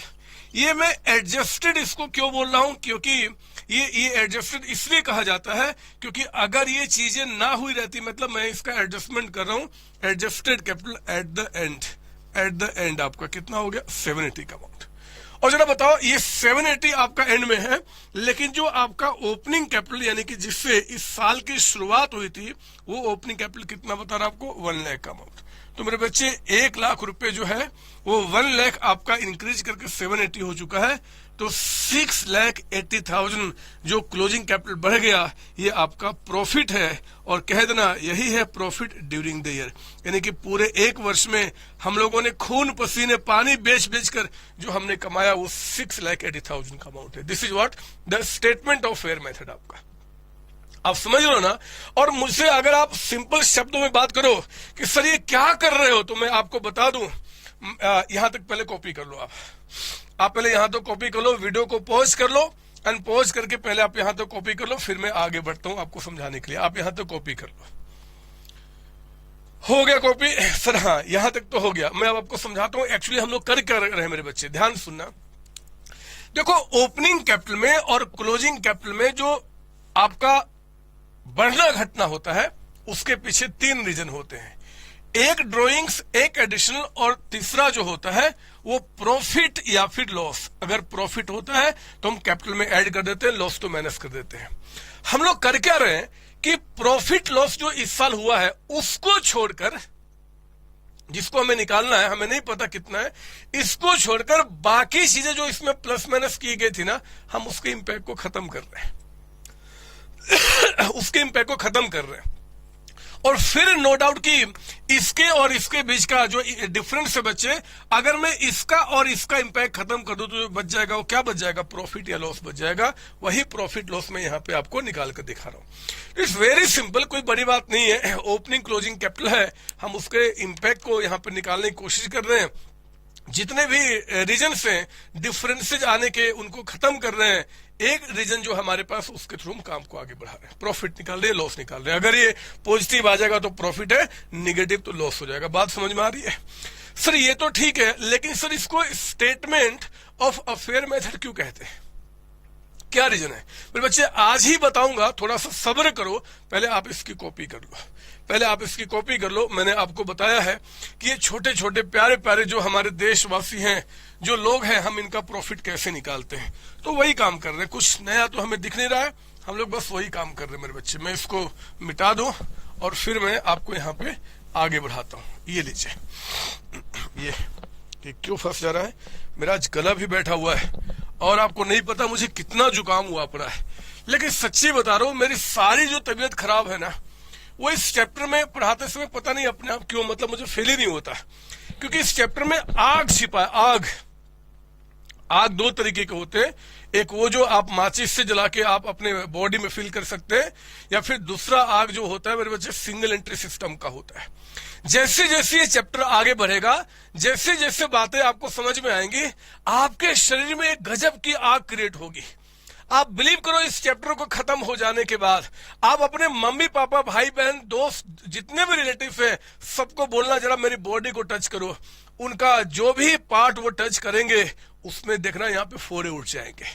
ये मैं एडजस्टेड इसको क्यों बोल रहा हूं, क्योंकि ये एडजस्टेड इसलिए कहा जाता है क्योंकि अगर ये चीजें ना हुई रहती, मतलब मैं इसका एडजस्टमेंट कर रहा हूं, adjusted capital at the end आपका कितना हो गया 780 का अमाउंट। और जरा बताओ, ये 780 आपका एंड में है, लेकिन जो आपका ओपनिंग कैपिटल यानी कि जिससे इस साल की शुरुआत हुई थी, वो ओपनिंग कैपिटल कितना बता रहा आपको, 1 लाख का अमाउंट। तो मेरे बच्चे 1 लाख रुपए जो है वो 1 लाख आपका इंक्रीज करके 780 हो चुका है। तो 6,80,000 जो क्लोजिंग कैपिटल बढ़ गया, ये आपका प्रॉफिट है। और कह देना यही है प्रॉफिट ड्यूरिंग द ईयर, यानी कि पूरे एक वर्ष में हम लोगों ने खून पसीने पानी बेच कर जो हमने कमाया वो 6,80,000 का अमाउंट है। This is what the statement of fair method आपका, आप समझ रहे हो ना। और मुझसे अगर आप सिंपल शब्दों में बात करो कि सर ये क्या कर रहे हो, तो मैं आपको बता दूं, यहां तक पहले कॉपी कर लो। आप पहले यहां तो कॉपी कर लो, वीडियो को पॉज कर लो, एंड पॉज करके पहले आप यहां तो कॉपी कर लो, फिर मैं आगे बढ़ता हूं आपको समझाने के लिए। आप यहां तो कॉपी कर लो, हो गया कॉपी सर? हाँ, यहां तक तो हो गया। मैं अब आपको समझाता हूं एक्चुअली हम लोग कर क्या रहे हैं मेरे बच्चे, ध्यान सुनना। देखो, ओपनिंग कैपिटल में और क्लोजिंग कैपिटल में जो आपका बढ़ना घटना होता है, उसके पीछे 3 रीजन होते हैं। एक ड्राइंग्स, एक एडिशनल, और तीसरा जो होता है वो प्रॉफिट या फिर लॉस। अगर प्रॉफिट होता है तो हम कैपिटल में ऐड कर देते हैं, लॉस तो माइनस कर देते हैं। हम लोग कर क्या रहे हैं कि प्रॉफिट लॉस जो इस साल हुआ है उसको छोड़कर, जिसको हमें निकालना है, हमें नहीं पता कितना है, इसको छोड़कर बाकी चीजें जो इसमें प्लस माइनस की गई थी ना, हम उसके इंपैक्ट को खत्म कर रहे हैं उसके इंपैक्ट को खत्म कर रहे हैं। और फिर नो डाउट कि इसके और इसके बीच का जो डिफरेंस है बच्चे, अगर मैं इसका और इसका इंपैक्ट खत्म कर दूं तो जो बच जाएगा वो क्या बच जाएगा, प्रॉफिट या लॉस बच जाएगा। वही प्रॉफिट लॉस मैं यहां पे आपको निकाल कर दिखा रहा हूं। इट्स वेरी सिंपल, कोई बड़ी बात नहीं है। ओपनिंग क्लोजिंग कैपिटल है, हम उसके इंपैक्ट को यहां पर निकालने की कोशिश कर रहे हैं। जितने भी रीजन से डिफरेंसेज आने के उनको खत्म कर रहे हैं। एक रीजन जो हमारे पास, उसके थ्रू हम काम को आगे बढ़ा रहे हैं, प्रॉफिट निकाल रहे हैं, लॉस निकाल रहे हैं। अगर ये पॉजिटिव आ जाएगा तो प्रॉफिट है, निगेटिव तो लॉस हो जाएगा। बात समझ में आ रही है? सर ये तो ठीक है, लेकिन सर इसको statement of a fair method क्यों कहते हैं, क्या रीजन है? मेरे बच्चे आज ही बताऊंगा, थोड़ा सा सब्र करो। पहले आप इसकी कॉपी कर लो, पहले आप इसकी कॉपी कर लो। मैंने आपको बताया है कि ये छोटे छोटे प्यारे प्यारे जो हमारे देशवासी हैं, जो लोग हैं, हम इनका प्रॉफिट कैसे निकालते हैं, तो वही काम कर रहे हैं। कुछ नया तो हमें दिख नहीं रहा है, हम लोग बस वही काम कर रहे हैं मेरे बच्चे। मैं इसको मिटा दूं और फिर मैं आपको यहाँ पे आगे बढ़ाता हूँ। ये लीजिए, ये क्यों फंस जा रहा है, मेरा आज गला भी बैठा हुआ है और आपको नहीं पता मुझे कितना जुकाम हुआ पड़ा है। लेकिन सच्ची बता रहा हूं, मेरी सारी जो तबीयत खराब है ना, वो इस चैप्टर में पढ़ाते समय पता नहीं अपने आप क्यों, मतलब मुझे फील ही नहीं होता, क्योंकि इस चैप्टर में आग छिपा है। आग 2 तरीके के होते हैं, एक वो जो आप माचिस से जला के आप अपने बॉडी में फील कर सकते हैं, या फिर दूसरा आग जो होता है मेरे बच्चे सिंगल एंट्री सिस्टम का होता है। जैसे जैसे ये चैप्टर आगे बढ़ेगा, जैसे जैसे बातें आपको समझ में आएंगी, आपके शरीर में एक गजब की आग क्रिएट होगी। आप बिलीव करो, इस चैप्टर को खत्म हो जाने के बाद आप अपने मम्मी पापा भाई बहन दोस्त जितने भी रिलेटिव है, सबको बोलना जरा मेरी बॉडी को टच करो। उनका जो भी पार्ट वो टच करेंगे उसमें देखना यहाँ पे फोड़े उठ जाएंगे।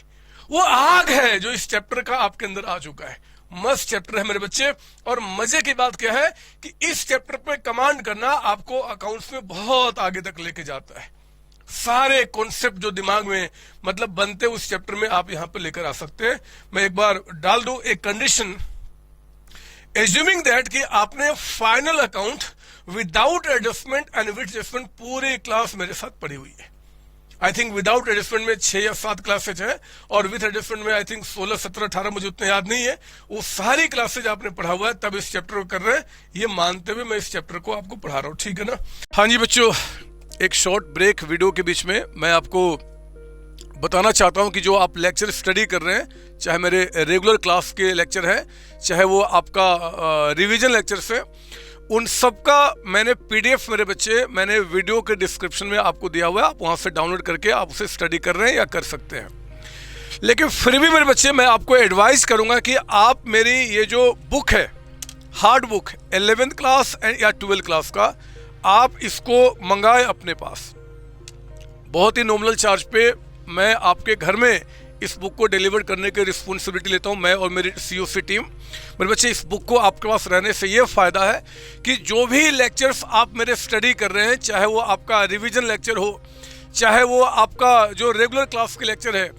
वो आग है जो इस चैप्टर का आपके अंदर आ चुका है। मस्त चैप्टर है मेरे बच्चे। और मजे की बात क्या है कि इस चैप्टर पे कमांड करना आपको अकाउंट्स में बहुत आगे तक लेके जाता है। सारे कॉन्सेप्ट जो दिमाग में मतलब बनते उस चैप्टर में आप यहां पे लेकर आ सकते हैं। मैं एक बार डाल दूं एक कंडीशन, एज्यूमिंग दैट कि आपने final account without adjustment and with adjustment पूरी क्लास मेरे साथ पढ़ी हुई है। आई थिंक विदाउट एडजस्टमेंट में 6 या 7 क्लासेज है और विथ एडजस्टमेंट में आई थिंक 16, 17, 18 मुझे उतना याद नहीं है। वो सारी क्लासेज आपने पढ़ा हुआ है, तब इस चैप्टर को कर रहे हैं। ये मानते हुए मैं इस चैप्टर को आपको पढ़ा रहा हूं, ठीक है ना। हाँ जी बच्चों, एक शॉर्ट ब्रेक वीडियो के बीच में मैं आपको बताना चाहता हूं कि जो आप लेक्चर स्टडी कर रहे हैं, चाहे मेरे रेगुलर क्लास के लेक्चर है, चाहे वो आपका रिवीजन लेक्चर्स है, उन सब का मैंने पीडीएफ मेरे बच्चे मैंने वीडियो के डिस्क्रिप्शन में आपको दिया हुआ है। आप वहां से डाउनलोड करके आप उसे स्टडी कर रहे हैं या कर सकते हैं। लेकिन फिर भी मेरे बच्चे मैं आपको एडवाइस करूंगा कि आप मेरी ये जो बुक है, हार्ड बुक 11th क्लास या 12th क्लास का, आप इसको मंगाए अपने पास। बहुत ही नॉमिनल चार्ज पे मैं आपके घर में इस बुक को डिलीवर करने की रिस्पॉन्सिबिलिटी लेता हूं, मैं और मेरी सीओसी टीम। मेरे बच्चे, इस बुक को आपके पास रहने से ये फ़ायदा है कि जो भी लेक्चर्स आप मेरे स्टडी कर रहे हैं, चाहे वो आपका रिवीजन लेक्चर हो, चाहे वो आपका जो रेगुलर क्लास के लेक्चर है,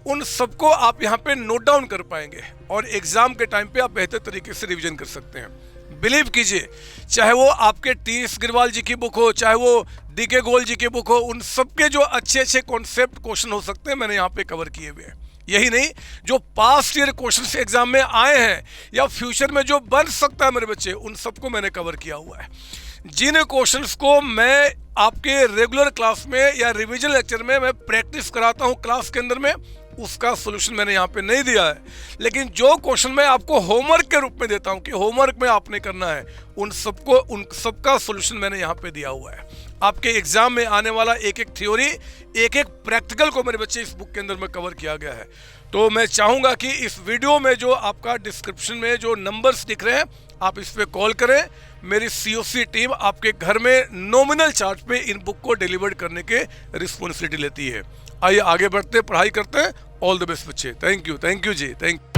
उन सबको आप यहाँ पे नोट डाउन कर पाएंगे और एग्ज़ाम के टाइम पे आप बेहतर तरीके से रिवीजन कर सकते हैं। बिलीव कीजिए, चाहे वो आपके टी.एस. गिरवाल जी की बुक हो, चाहे वो डी.के. गोयल जी की बुक हो, उन सबके जो अच्छे अच्छे कॉन्सेप्ट क्वेश्चन हो सकते हैं मैंने यहाँ पे कवर किए हुए हैं। यही नहीं, जो पास्ट ईयर क्वेश्चन एग्जाम में आए हैं या फ्यूचर में जो बन सकता है मेरे बच्चे, उन सबको मैंने कवर किया हुआ है। जिन क्वेश्चंस को मैं आपके रेगुलर क्लास में या रिवीजन लेक्चर में मैं प्रैक्टिस कराता हूँ क्लास के अंदर में, उसका सोल्यूशन मैंने यहाँ पे नहीं दिया है। लेकिन जो क्वेश्चन मैं आपको होमवर्क के रूप में देता हूँ कि होमवर्क में आपने करना है, उन सबका सोल्यूशन मैंने यहाँ पे दिया हुआ है। आपके एग्जाम में आने वाला एक एक थ्योरी, एक एक प्रैक्टिकल को मेरे बच्चे इस बुक के अंदर में कवर किया गया है। तो मैं चाहूँगा कि इस वीडियो में जो आपका डिस्क्रिप्शन में जो नंबर्स दिख रहे हैं, आप इस पर कॉल करें। मेरी सीओसी टीम आपके घर में नॉमिनल चार्ज पे इन बुक को डिलीवर करने के रिस्पॉन्सिबिलिटी लेती है। आइए आगे बढ़ते, पढ़ाई करते हैं। ऑल द बेस्ट बच्चे। Thank you ji, thank you.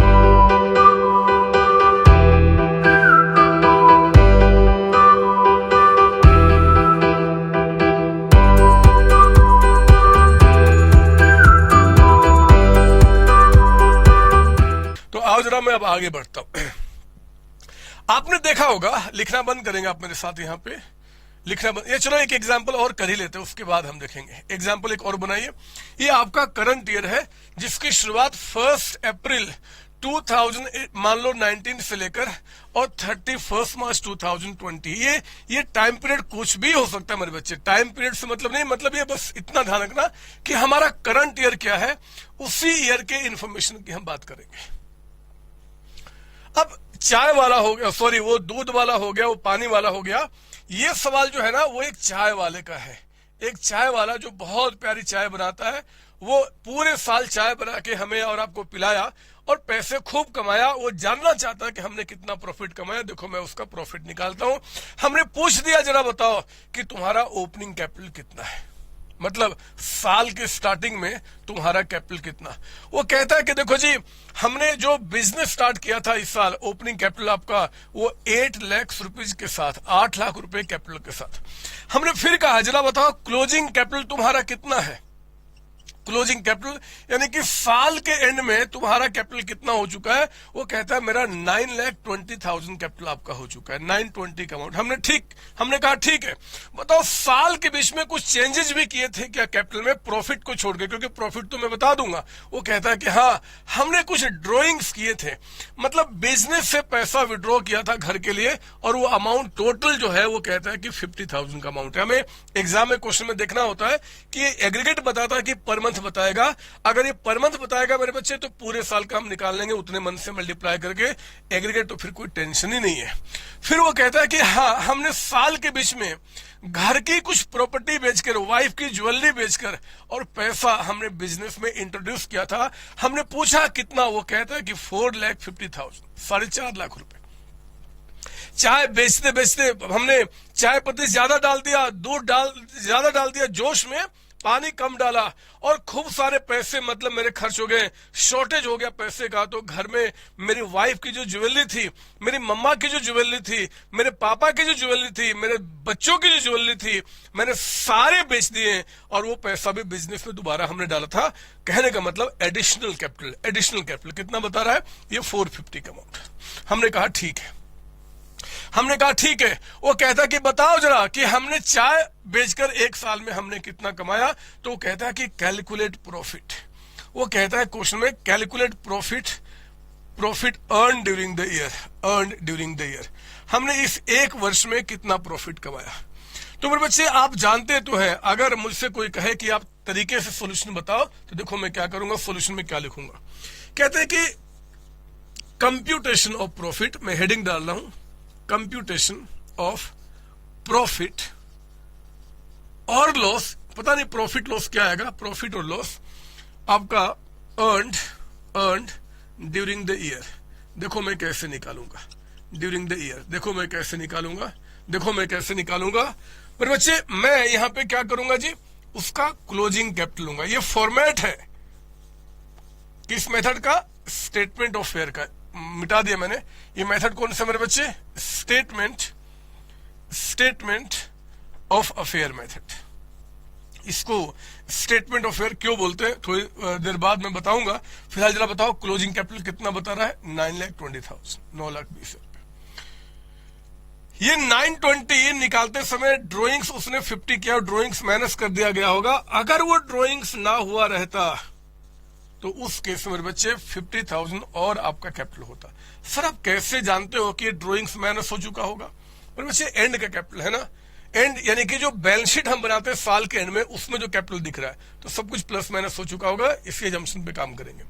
तो आओ जरा मैं अब आगे बढ़ता हूं। आपने देखा होगा, लिखना बंद करेंगे आप मेरे साथ यहाँ पे, लिखना बंद। ये चलो एक एग्जाम्पल और कर ही लेते हैं, उसके बाद हम देखेंगे। एग्जाम्पल एक और बनाइए। ये आपका करंट ईयर है जिसकी शुरुआत 1 अप्रैल 2000 मान लो 19 से लेकर और 31 मार्च 2020। ये टाइम पीरियड कुछ भी हो सकता है मेरे बच्चे। टाइम पीरियड से मतलब नहीं, मतलब ये बस इतना ध्यान रखना कि हमारा करंट ईयर क्या है, उसी ईयर के इंफॉर्मेशन की हम बात करेंगे। अब चाय वाला हो गया, सॉरी वो दूध वाला हो गया, वो पानी वाला हो गया। ये सवाल जो है ना वो एक चाय वाले का है। एक चाय वाला जो बहुत प्यारी चाय बनाता है, वो पूरे साल चाय बना के हमें और आपको पिलाया और पैसे खूब कमाया। वो जानना चाहता है कि हमने कितना प्रॉफिट कमाया। देखो मैं उसका प्रॉफिट निकालता हूं। हमने पूछ दिया जरा बताओ कि तुम्हारा ओपनिंग कैपिटल कितना है, मतलब साल के स्टार्टिंग में तुम्हारा कैपिटल कितना। वो कहता है कि देखो जी, हमने जो बिजनेस स्टार्ट किया था इस साल, ओपनिंग कैपिटल आपका वो 8 लाख रुपीज के साथ, 8 लाख रुपए कैपिटल के साथ। हमने फिर कहा जरा बताओ क्लोजिंग कैपिटल तुम्हारा कितना है। क्लोजिंग कैपिटल यानी कि साल के एंड में तुम्हारा कैपिटल कितना हो चुका है। वो कहता है मेरा 9,20,000 कैपिटल आपका हो चुका है, 920 का अमाउंट। हमने कहा ठीक है, बताओ साल के बीच में कुछ चेंजेस भी किए थे क्या कैपिटल में, प्रॉफिट को छोड़ के, क्योंकि प्रॉफिट तो मैं बता दूंगा। वो कहता है कि हाँ हमने कुछ ड्रॉइंग्स किए थे, मतलब बिजनेस से पैसा विड्रॉ किया था घर के लिए, और वो अमाउंट टोटल जो है वो कहता है कि 50,000 का अमाउंट है। हमें एग्जाम में क्वेश्चन में देखना होता है कि एग्रीगेट बताता है कि पर मंथ बताएगा। अगर ये पर मंथ बताएगा मेरे बच्चे तो पूरे साल का हम निकाल लेंगे उतने मंथ से मल्टीप्लाई करके, एग्रीगेट तो फिर कोई टेंशन ही नहीं है। फिर वो कहता है कि हाँ हमने साल के बीच में घर की कुछ प्रॉपर्टी बेचकर, वाइफ की ज्वेलरी बेचकर और पैसा हमने बिजनेस में इंट्रोड्यूस किया था। हमने पूछा कितना, वो कहता है कि 4,50,000, 4.5 लाख रुपए। चाय बेचते बेचते हमने चाय पत्ती ज्यादा डाल दिया, दूध ज्यादा डाल दिया जोश में, पानी कम डाला और खूब सारे पैसे मतलब मेरे खर्च हो गए, शॉर्टेज हो गया पैसे का। तो घर में मेरी वाइफ की जो ज्वेलरी थी, मेरी मम्मा की जो ज्वेलरी थी, मेरे पापा की जो ज्वेलरी थी, मेरे बच्चों की जो ज्वेलरी थी, मैंने सारे बेच दिए और वो पैसा भी बिजनेस में दोबारा हमने डाला था। कहने का मतलब एडिशनल कैपिटल। एडिशनल कैपिटल कितना बता रहा है? ये 450 का अमाउंट। हमने कहा ठीक है, हमने कहा ठीक है। वो कहता कि बताओ जरा कि हमने चाय बेचकर 1 साल में हमने कितना कमाया। तो वो कहता है कि कैलकुलेट प्रॉफिट। वो कहता है क्वेश्चन में calculate profit, profit earn during the year, earn during the year. हमने इस 1 वर्ष में कितना प्रॉफिट कमाया। तो मेरे बच्चे आप जानते तो हैं, अगर मुझसे कोई कहे कि आप तरीके से सोल्यूशन बताओ, तो देखो मैं क्या करूंगा, सोल्यूशन में क्या लिखूंगा। कहते हैं कि कंप्यूटेशन ऑफ प्रॉफिट, मैं हेडिंग डाल रहा हूं, कंप्यूटेशन ऑफ प्रॉफिट और लॉस। पता नहीं प्रॉफिट लॉस क्या आएगा, प्रॉफिट और लॉस आपका अर्न्ड ड्यूरिंग द ईयर। देखो मैं कैसे निकालूंगा ड्यूरिंग द ईयर, देखो मैं कैसे निकालूंगा, देखो मैं कैसे निकालूंगा। पर बच्चे मैं यहां पे क्या करूंगा जी, उसका क्लोजिंग कैपिटल लूंगा। ये फॉर्मेट है किस मेथड का? स्टेटमेंट ऑफ फेयर का। मिटा दिया मैंने। ये मेथड कौन सा मेरे बच्चे? Statement of affair method. इसको स्टेटमेंट ऑफ फेयर क्यों बोलते हैं थोड़ी देर बाद मैं बताऊंगा। फिलहाल जरा बताओ क्लोजिंग कैपिटल कितना बता रहा है? 9,20,000, 9,20,000 रुपए। ये 920 निकालते समय ड्रॉइंग्स उसने 50 किया, ड्रॉइंग्स माइनस कर दिया गया होगा। अगर वो ड्रॉइंग्स ना हुआ रहता तो उस केस में मेरे बच्चे 50,000 और आपका कैपिटल होता। सर आप कैसे जानते हो कि ड्रॉइंग्स माइनस हो चुका होगा? मेरे बच्चे एंड का कैपिटल है ना, एंड यानी कि जो बैलेंस शीट हम बनाते हैं साल के एंड में, उसमें जो कैपिटल दिख रहा है तो सब कुछ प्लस माइनस हो चुका होगा। इसी जम्पशन पे काम करेंगे।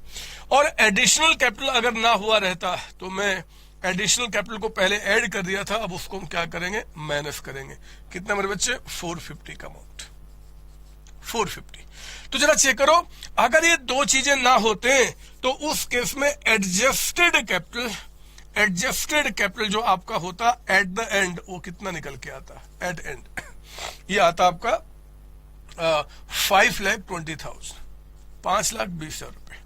और एडिशनल कैपिटल अगर ना हुआ रहता तो मैं एडिशनल कैपिटल को पहले ऐड कर दिया था, अब उसको हम क्या करेंगे? माइनस करेंगे। कितना मेरे बच्चे? 450 का अमाउंट, 450। तो जरा चेक करो, अगर ये दो चीजें ना होते तो उस केस में एडजस्टेड कैपिटल जो आपका होता एट द एंड, वो कितना निकल के आता? एट एंड ये आता आपका 5,20,000, 5,20,000 रुपए,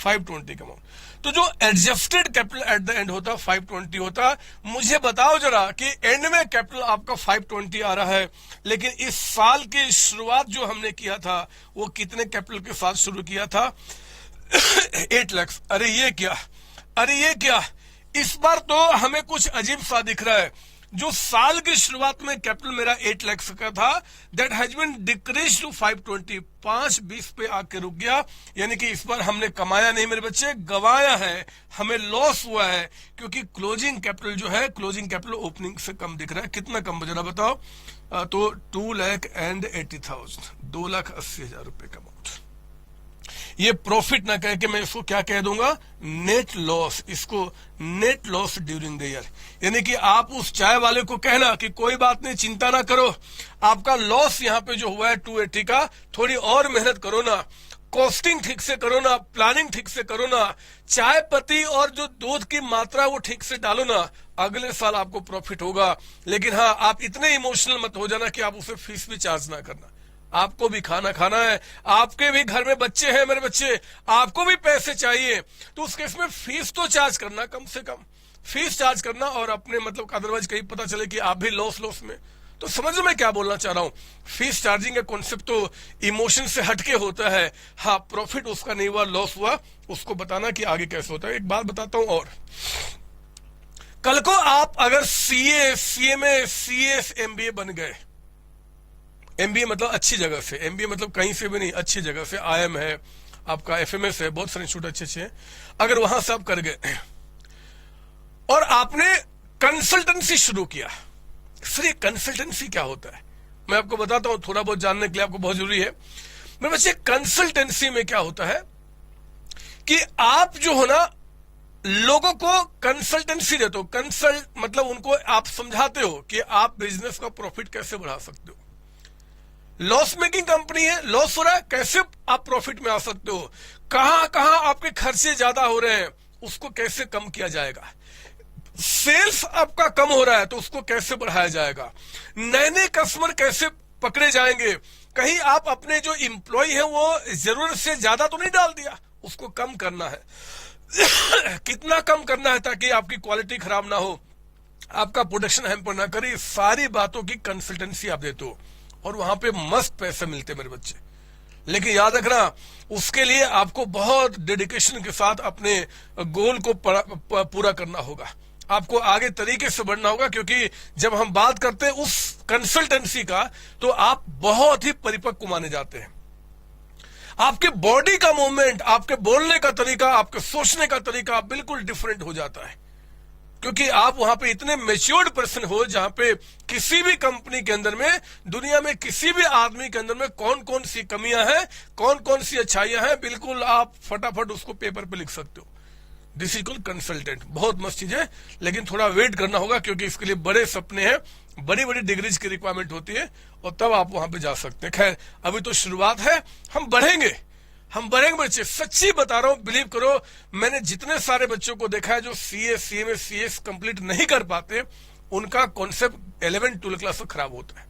520 का अमाउंट। तो जो adjusted capital at the end होता 520 होता। मुझे बताओ जरा कि एंड में कैपिटल आपका 520 आ रहा है, लेकिन इस साल की शुरुआत जो हमने किया था वो कितने कैपिटल के साथ शुरू किया था? 8 लाख। अरे ये क्या, अरे ये क्या, इस बार तो हमें कुछ अजीब सा दिख रहा है। जो साल की शुरुआत में कैपिटल मेरा 8 लाख का था, that has been decrease to 520, 520 पे आके रुक गया। यानी कि इस बार हमने कमाया नहीं मेरे बच्चे, गवाया है, हमें लॉस हुआ है, क्योंकि क्लोजिंग कैपिटल जो है, क्लोजिंग कैपिटल ओपनिंग से कम दिख रहा है। कितना कम जरा बताओ? तो 2,80,000, 2,80,000 रुपए का अमाउंट। ये प्रॉफिट ना कह के मैं इसको क्या कह दूंगा? Net loss. इसको net loss during the year. यानी कि आप उस चाय वाले को कहना कि कोई बात नहीं, चिंता ना करो, आपका लॉस यहाँ पे जो हुआ है 280 का, थोड़ी और मेहनत करो ना, कॉस्टिंग ठीक से करो ना, प्लानिंग ठीक से करो ना, चाय पत्ती और जो दूध की मात्रा वो ठीक से डालो ना, अगले साल आपको प्रॉफिट होगा। लेकिन हाँ, आप इतने इमोशनल मत हो जाना कि आप उसे फीस भी चार्ज ना करना। आपको भी खाना खाना है, आपके भी घर में बच्चे हैं मेरे बच्चे, आपको भी पैसे चाहिए, तो उस केस में फीस तो चार्ज करना, कम से कम फीस चार्ज करना। और अपने मतलब अदरवाइज कहीं पता चले कि आप भी लॉस में, तो समझ लो मैं क्या बोलना चाह रहा हूं। फीस चार्जिंग का कॉन्सेप्ट तो इमोशन से हटके होता है। हाँ, प्रॉफिट उसका नहीं हुआ, लॉस हुआ, उसको बताना कि आगे कैसे होता है। एक बात बताता हूं और, कल को आप अगर सीए में सीएस एमबीए बन गए, एमबीए मतलब अच्छी जगह से, एमबीए मतलब कहीं से भी नहीं, अच्छी जगह से, आईएम है आपका, एफएमएस है, बहुत सारे इंस्टीट्यूट अच्छे हैं, अगर वहां से आप कर गए और आपने कंसल्टेंसी शुरू किया। फिर ये कंसल्टेंसी क्या होता है मैं आपको बताता हूं, थोड़ा बहुत जानने के लिए आपको बहुत जरूरी है मेरे बच्चे। कंसल्टेंसी में क्या होता है कि आप जो हो ना, लोगों को कंसल्टेंसी देते हो। कंसल्ट मतलब उनको आप समझाते हो कि आप बिजनेस का प्रॉफिट कैसे बढ़ा सकते हो। लॉस मेकिंग कंपनी है, लॉस हो रहा है, कैसे आप प्रॉफिट में आ सकते हो, कहां कहां आपके खर्चे ज्यादा हो रहे हैं, उसको कैसे कम किया जाएगा, सेल्स आपका कम हो रहा है तो उसको कैसे बढ़ाया जाएगा, नए नए कस्टमर कैसे पकड़े जाएंगे, कहीं आप अपने जो एम्प्लॉय है वो जरूरत से ज्यादा तो नहीं डाल दिया, उसको कम करना है। कितना कम करना है ताकि आपकी क्वालिटी खराब ना हो, आपका प्रोडक्शन हैम्पर ना करे, सारी बातों की कंसल्टेंसी आप देते हो और वहां पे मस्त पैसे मिलते मेरे बच्चे। लेकिन याद रखना, उसके लिए आपको बहुत डेडिकेशन के साथ अपने गोल को पूरा करना होगा, आपको आगे तरीके से बढ़ना होगा। क्योंकि जब हम बात करते हैं उस कंसल्टेंसी का, तो आप बहुत ही परिपक्व माने जाते हैं। आपके बॉडी का मूवमेंट, आपके बोलने का तरीका, आपके सोचने का तरीका बिल्कुल डिफरेंट हो जाता है, क्योंकि आप वहां पे इतने मैच्योर्ड पर्सन हो, जहां पे किसी भी कंपनी के अंदर में, दुनिया में किसी भी आदमी के अंदर में कौन कौन सी कमियां हैं, कौन कौन सी अच्छाइयां हैं, बिल्कुल आप फटाफट उसको पेपर पे लिख सकते हो। This is called consultant. बहुत मस्त चीज है, लेकिन थोड़ा वेट करना होगा, क्योंकि इसके लिए बड़े सपने हैं, बड़ी बड़ी डिग्रीज की रिक्वायरमेंट होती है, और तब आप वहां पे जा सकते हैं। खैर, अभी तो शुरुआत है, हम बढ़ेंगे बच्चे, सच्ची बता रहा हूं, बिलीव करो। मैंने जितने सारे बच्चों को देखा है जो सीए, सीएमए, सीएस कंप्लीट नहीं कर पाते, उनका कॉन्सेप्ट 11-12 क्लास से खराब होता है।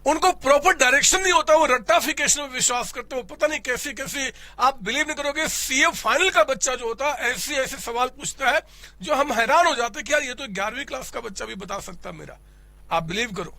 उनको प्रॉपर डायरेक्शन नहीं होता, वो रट्टाफिकेशन में विश्वास करते हो, पता नहीं कैसी कैसी, आप बिलीव नहीं करोगे, सीए फाइनल का बच्चा जो होता है ऐसे ऐसे सवाल पूछता है जो हम हैरान हो जाते हैं कि यार ये तो 11वीं क्लास का बच्चा भी बता सकता मेरा। आप बिलीव करो,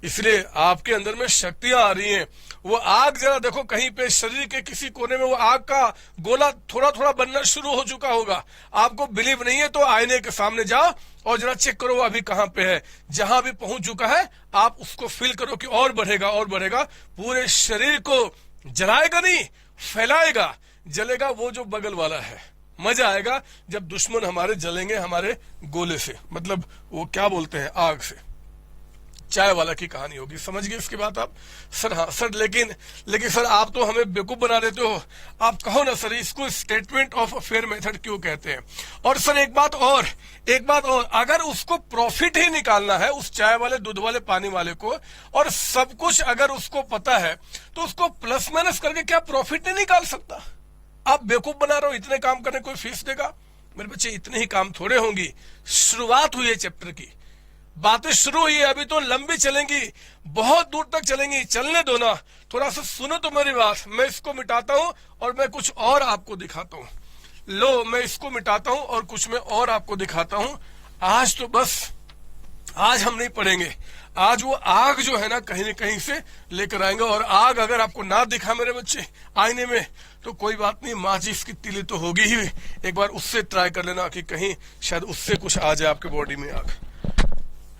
इसलिए आपके अंदर में शक्तियां आ रही हैं। वो आग जरा देखो, कहीं पे शरीर के किसी कोने में वो आग का गोला थोड़ा थोड़ा बनना शुरू हो चुका होगा। आपको बिलीव नहीं है तो आईने के सामने जाओ और जरा चेक करो अभी कहां पे है। जहां भी पहुंच चुका है आप उसको फील करो कि और बढ़ेगा और बढ़ेगा, पूरे शरीर को जलाएगा नहीं, फैलाएगा, जलेगा वो जो बगल वाला है। मजा आएगा जब दुश्मन हमारे जलेंगे हमारे गोले से, मतलब वो क्या बोलते हैं, आग से। चाय वाला की कहानी होगी, समझ गए इसकी बात आप? सर हाँ सर, लेकिन सर आप तो हमें बेवकूफ बना देते हो। आप कहो ना सर, इसको स्टेटमेंट ऑफ अफेयर मेथड क्यों कहते हैं? और सर एक बात और, अगर उसको प्रॉफिट ही निकालना है उस चाय वाले, दूध वाले, पानी वाले को, और सब कुछ अगर उसको पता है, तो उसको प्लस माइनस करके क्या प्रॉफिट नहीं निकाल सकता? आप बेवकूफ बना रहे हो, इतने काम करने कोई फीस देगा? मेरे बच्चे इतने ही काम थोड़े होंगी, शुरुआत हुई है चैप्टर की, बातें शुरू हुई है, अभी तो लंबी चलेंगी, बहुत दूर तक चलेंगी। चलने दो ना, थोड़ा सा सुनो तो मेरी बात। मैं इसको मिटाता हूं और मैं कुछ और आपको दिखाता हूं। लो, मैं इसको मिटाता हूं और कुछ मैं और आपको दिखाता हूं। आज तो बस, आज हम नहीं पढ़ेंगे, आज वो आग जो है ना कहीं न कहीं से लेकर आएंगे। और आग अगर आपको ना दिखा मेरे बच्चे आईने में, तो कोई बात नहीं, माचिस की तीली तो होगी ही। एक बार उससे ट्राई कर लेना कि कहीं शायद उससे कुछ आ जाए आपके बॉडी में आग।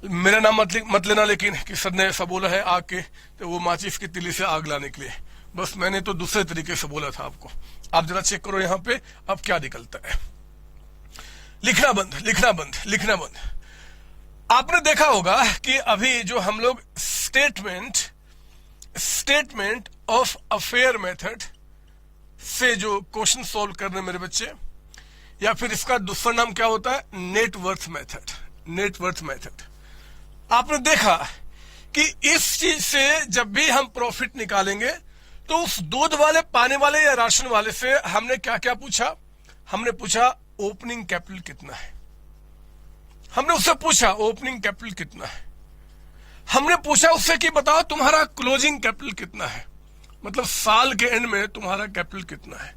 मेरा नाम मत लेना लेकिन कि सर ने ऐसा बोला है आग के, तो वो माचिस की तीली से आग लाने के लिए, बस मैंने तो दूसरे तरीके से बोला था आपको। आप जरा चेक करो यहाँ पे अब क्या निकलता है। लिखना बंद, लिखना बंद, लिखना बंद। आपने देखा होगा कि अभी जो हम लोग स्टेटमेंट ऑफ अफेयर मेथड से जो क्वेश्चन सॉल्व कर रहे हैं मेरे बच्चे, या फिर इसका दूसरा नाम क्या होता है, नेटवर्थ मेथड। आपने देखा कि इस चीज से जब भी हम प्रॉफिट निकालेंगे, तो उस दूध वाले, पानी वाले या राशन वाले से हमने क्या क्या पूछा? हमने पूछा ओपनिंग कैपिटल कितना है, हमने उससे पूछा ओपनिंग कैपिटल कितना है, हमने पूछा उससे कि बताओ तुम्हारा क्लोजिंग कैपिटल कितना है, मतलब साल के एंड में तुम्हारा कैपिटल कितना है।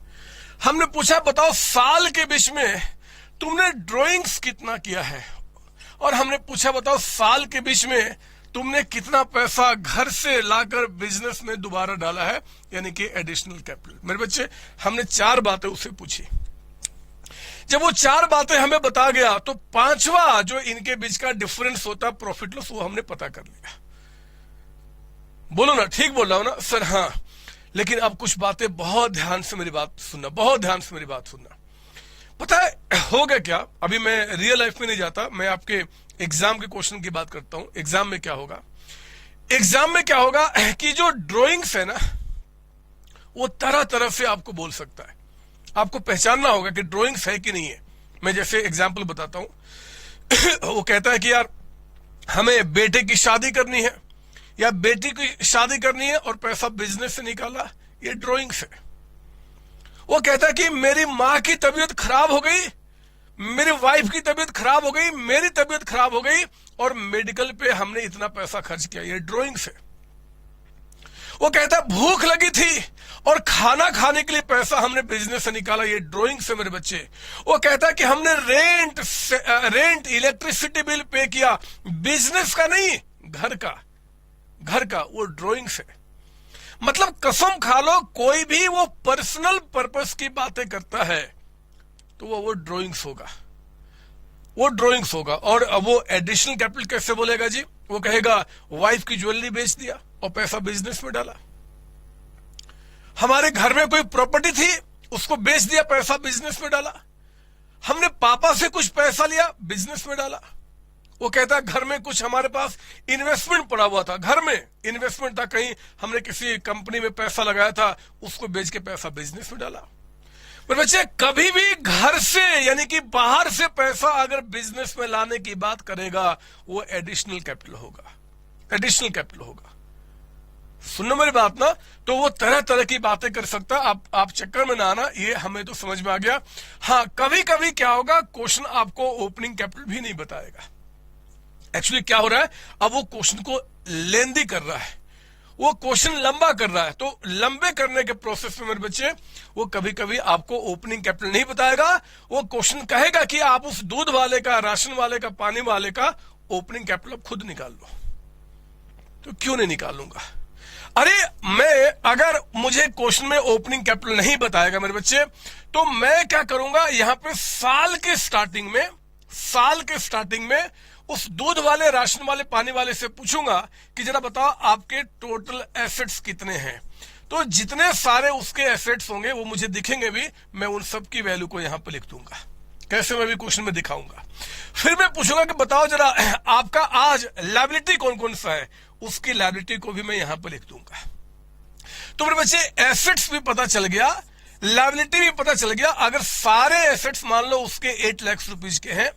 हमने पूछा बताओ साल के बीच में तुमने ड्रॉइंग्स कितना किया है, और हमने पूछा बताओ साल के बीच में तुमने कितना पैसा घर से लाकर बिजनेस में दोबारा डाला है, यानी कि एडिशनल कैपिटल। मेरे बच्चे, हमने 4 बातें उससे पूछी। जब वो 4 बातें हमें बता गया, तो 5वां जो इनके बीच का डिफरेंस होता है प्रॉफिट लॉस, वो हमने पता कर लिया। बोलो ना, ठीक बोल रहा हूं ना सर? हाँ, लेकिन अब कुछ बातें बहुत ध्यान से मेरी बात सुनना, बहुत ध्यान से मेरी बात सुनना। पता है होगा क्या, अभी मैं रियल लाइफ में नहीं जाता, मैं आपके एग्जाम के क्वेश्चन की बात करता हूं। एग्जाम में क्या होगा, एग्जाम में क्या होगा कि जो ड्राइंग्स है ना, वो तरह तरह से आपको बोल सकता है। आपको पहचानना होगा कि ड्राइंग्स है कि नहीं है। मैं जैसे एग्जाम्पल बताता हूं। वो कहता है कि यार हमें बेटे की शादी करनी है, या बेटी की शादी करनी है और पैसा बिजनेस से निकाला, ये ड्राइंग्स है। वो कहता है कि मेरी माँ की तबीयत खराब हो गई, मेरी वाइफ की तबीयत खराब हो गई, मेरी तबीयत खराब हो गई, और मेडिकल पे हमने इतना पैसा खर्च किया, ये ड्राइंग्स है। वो कहता है भूख लगी थी और खाना खाने के लिए पैसा हमने बिजनेस से निकाला, ये ड्राइंग से मेरे बच्चे। वो कहता है कि हमने रेंट इलेक्ट्रिसिटी बिल पे किया, बिजनेस का नहीं, घर का, वो ड्राइंग से। मतलब कसम खा लो, कोई भी वो पर्सनल पर्पस की बातें करता है तो वो ड्राइंग्स होगा। और अब वो एडिशनल कैपिटल कैसे बोलेगा जी? वो कहेगा वाइफ की ज्वेलरी बेच दिया और पैसा बिजनेस में डाला। हमारे घर में कोई प्रॉपर्टी थी, उसको बेच दिया, पैसा बिजनेस में डाला। हमने पापा से कुछ पैसा लिया, बिजनेस में डाला। वो कहता है घर में कुछ हमारे पास इन्वेस्टमेंट पड़ा हुआ था, घर में इन्वेस्टमेंट था, कहीं हमने किसी कंपनी में पैसा लगाया था, उसको बेच के पैसा बिजनेस में डाला। पर बच्चे कभी भी घर से यानी कि बाहर से पैसा अगर बिजनेस में लाने की बात करेगा, वो एडिशनल कैपिटल होगा। सुनना मेरी बात ना, तो वो तरह तरह की बातें कर सकता है। आप चक्कर में ना आना, ये हमें तो समझ में आ गया। हाँ, कभी कभी क्या होगा, क्वेश्चन आपको ओपनिंग कैपिटल भी नहीं बताएगा। एक्चुअली क्या हो रहा है, अब वो क्वेश्चन को लेंदी कर रहा है, वो क्वेश्चन लंबा कर रहा है। तो लंबे करने के प्रोसेस में मेरे बच्चे वो कभी कभी आपको ओपनिंग कैपिटल नहीं बताएगा। वो क्वेश्चन कहेगा कि आप उस दूध वाले का, राशन वाले का, पानी वाले का ओपनिंग कैपिटल अब खुद निकाल लो। तो क्यों नहीं निकालूंगा? अरे अगर मुझे क्वेश्चन में ओपनिंग कैपिटल नहीं बताएगा मेरे बच्चे, तो मैं क्या करूंगा, यहां पे साल के स्टार्टिंग में उस दूध वाले, राशन वाले, पानी वाले से पूछूंगा कि जरा बताओ आपके टोटल एसेट्स कितने हैं। तो जितने सारे उसके एसेट्स होंगे वो मुझे दिखेंगे भी, मैं उन सब की वैल्यू को यहां पर लिख दूंगा। कैसे, मैं भी क्वेश्चन में दिखाऊंगा। फिर मैं पूछूंगा कि बताओ जरा आपका आज लायबिलिटी कौन कौन सा है, उसकी लायबिलिटी को भी मैं यहां पर लिख दूंगा। तो मेरे बच्चे एसेट्स भी पता चल गया, लायबिलिटी भी पता चल गया। अगर सारे एसेट्स मान लो उसके 8 लाख रुपीज के हैं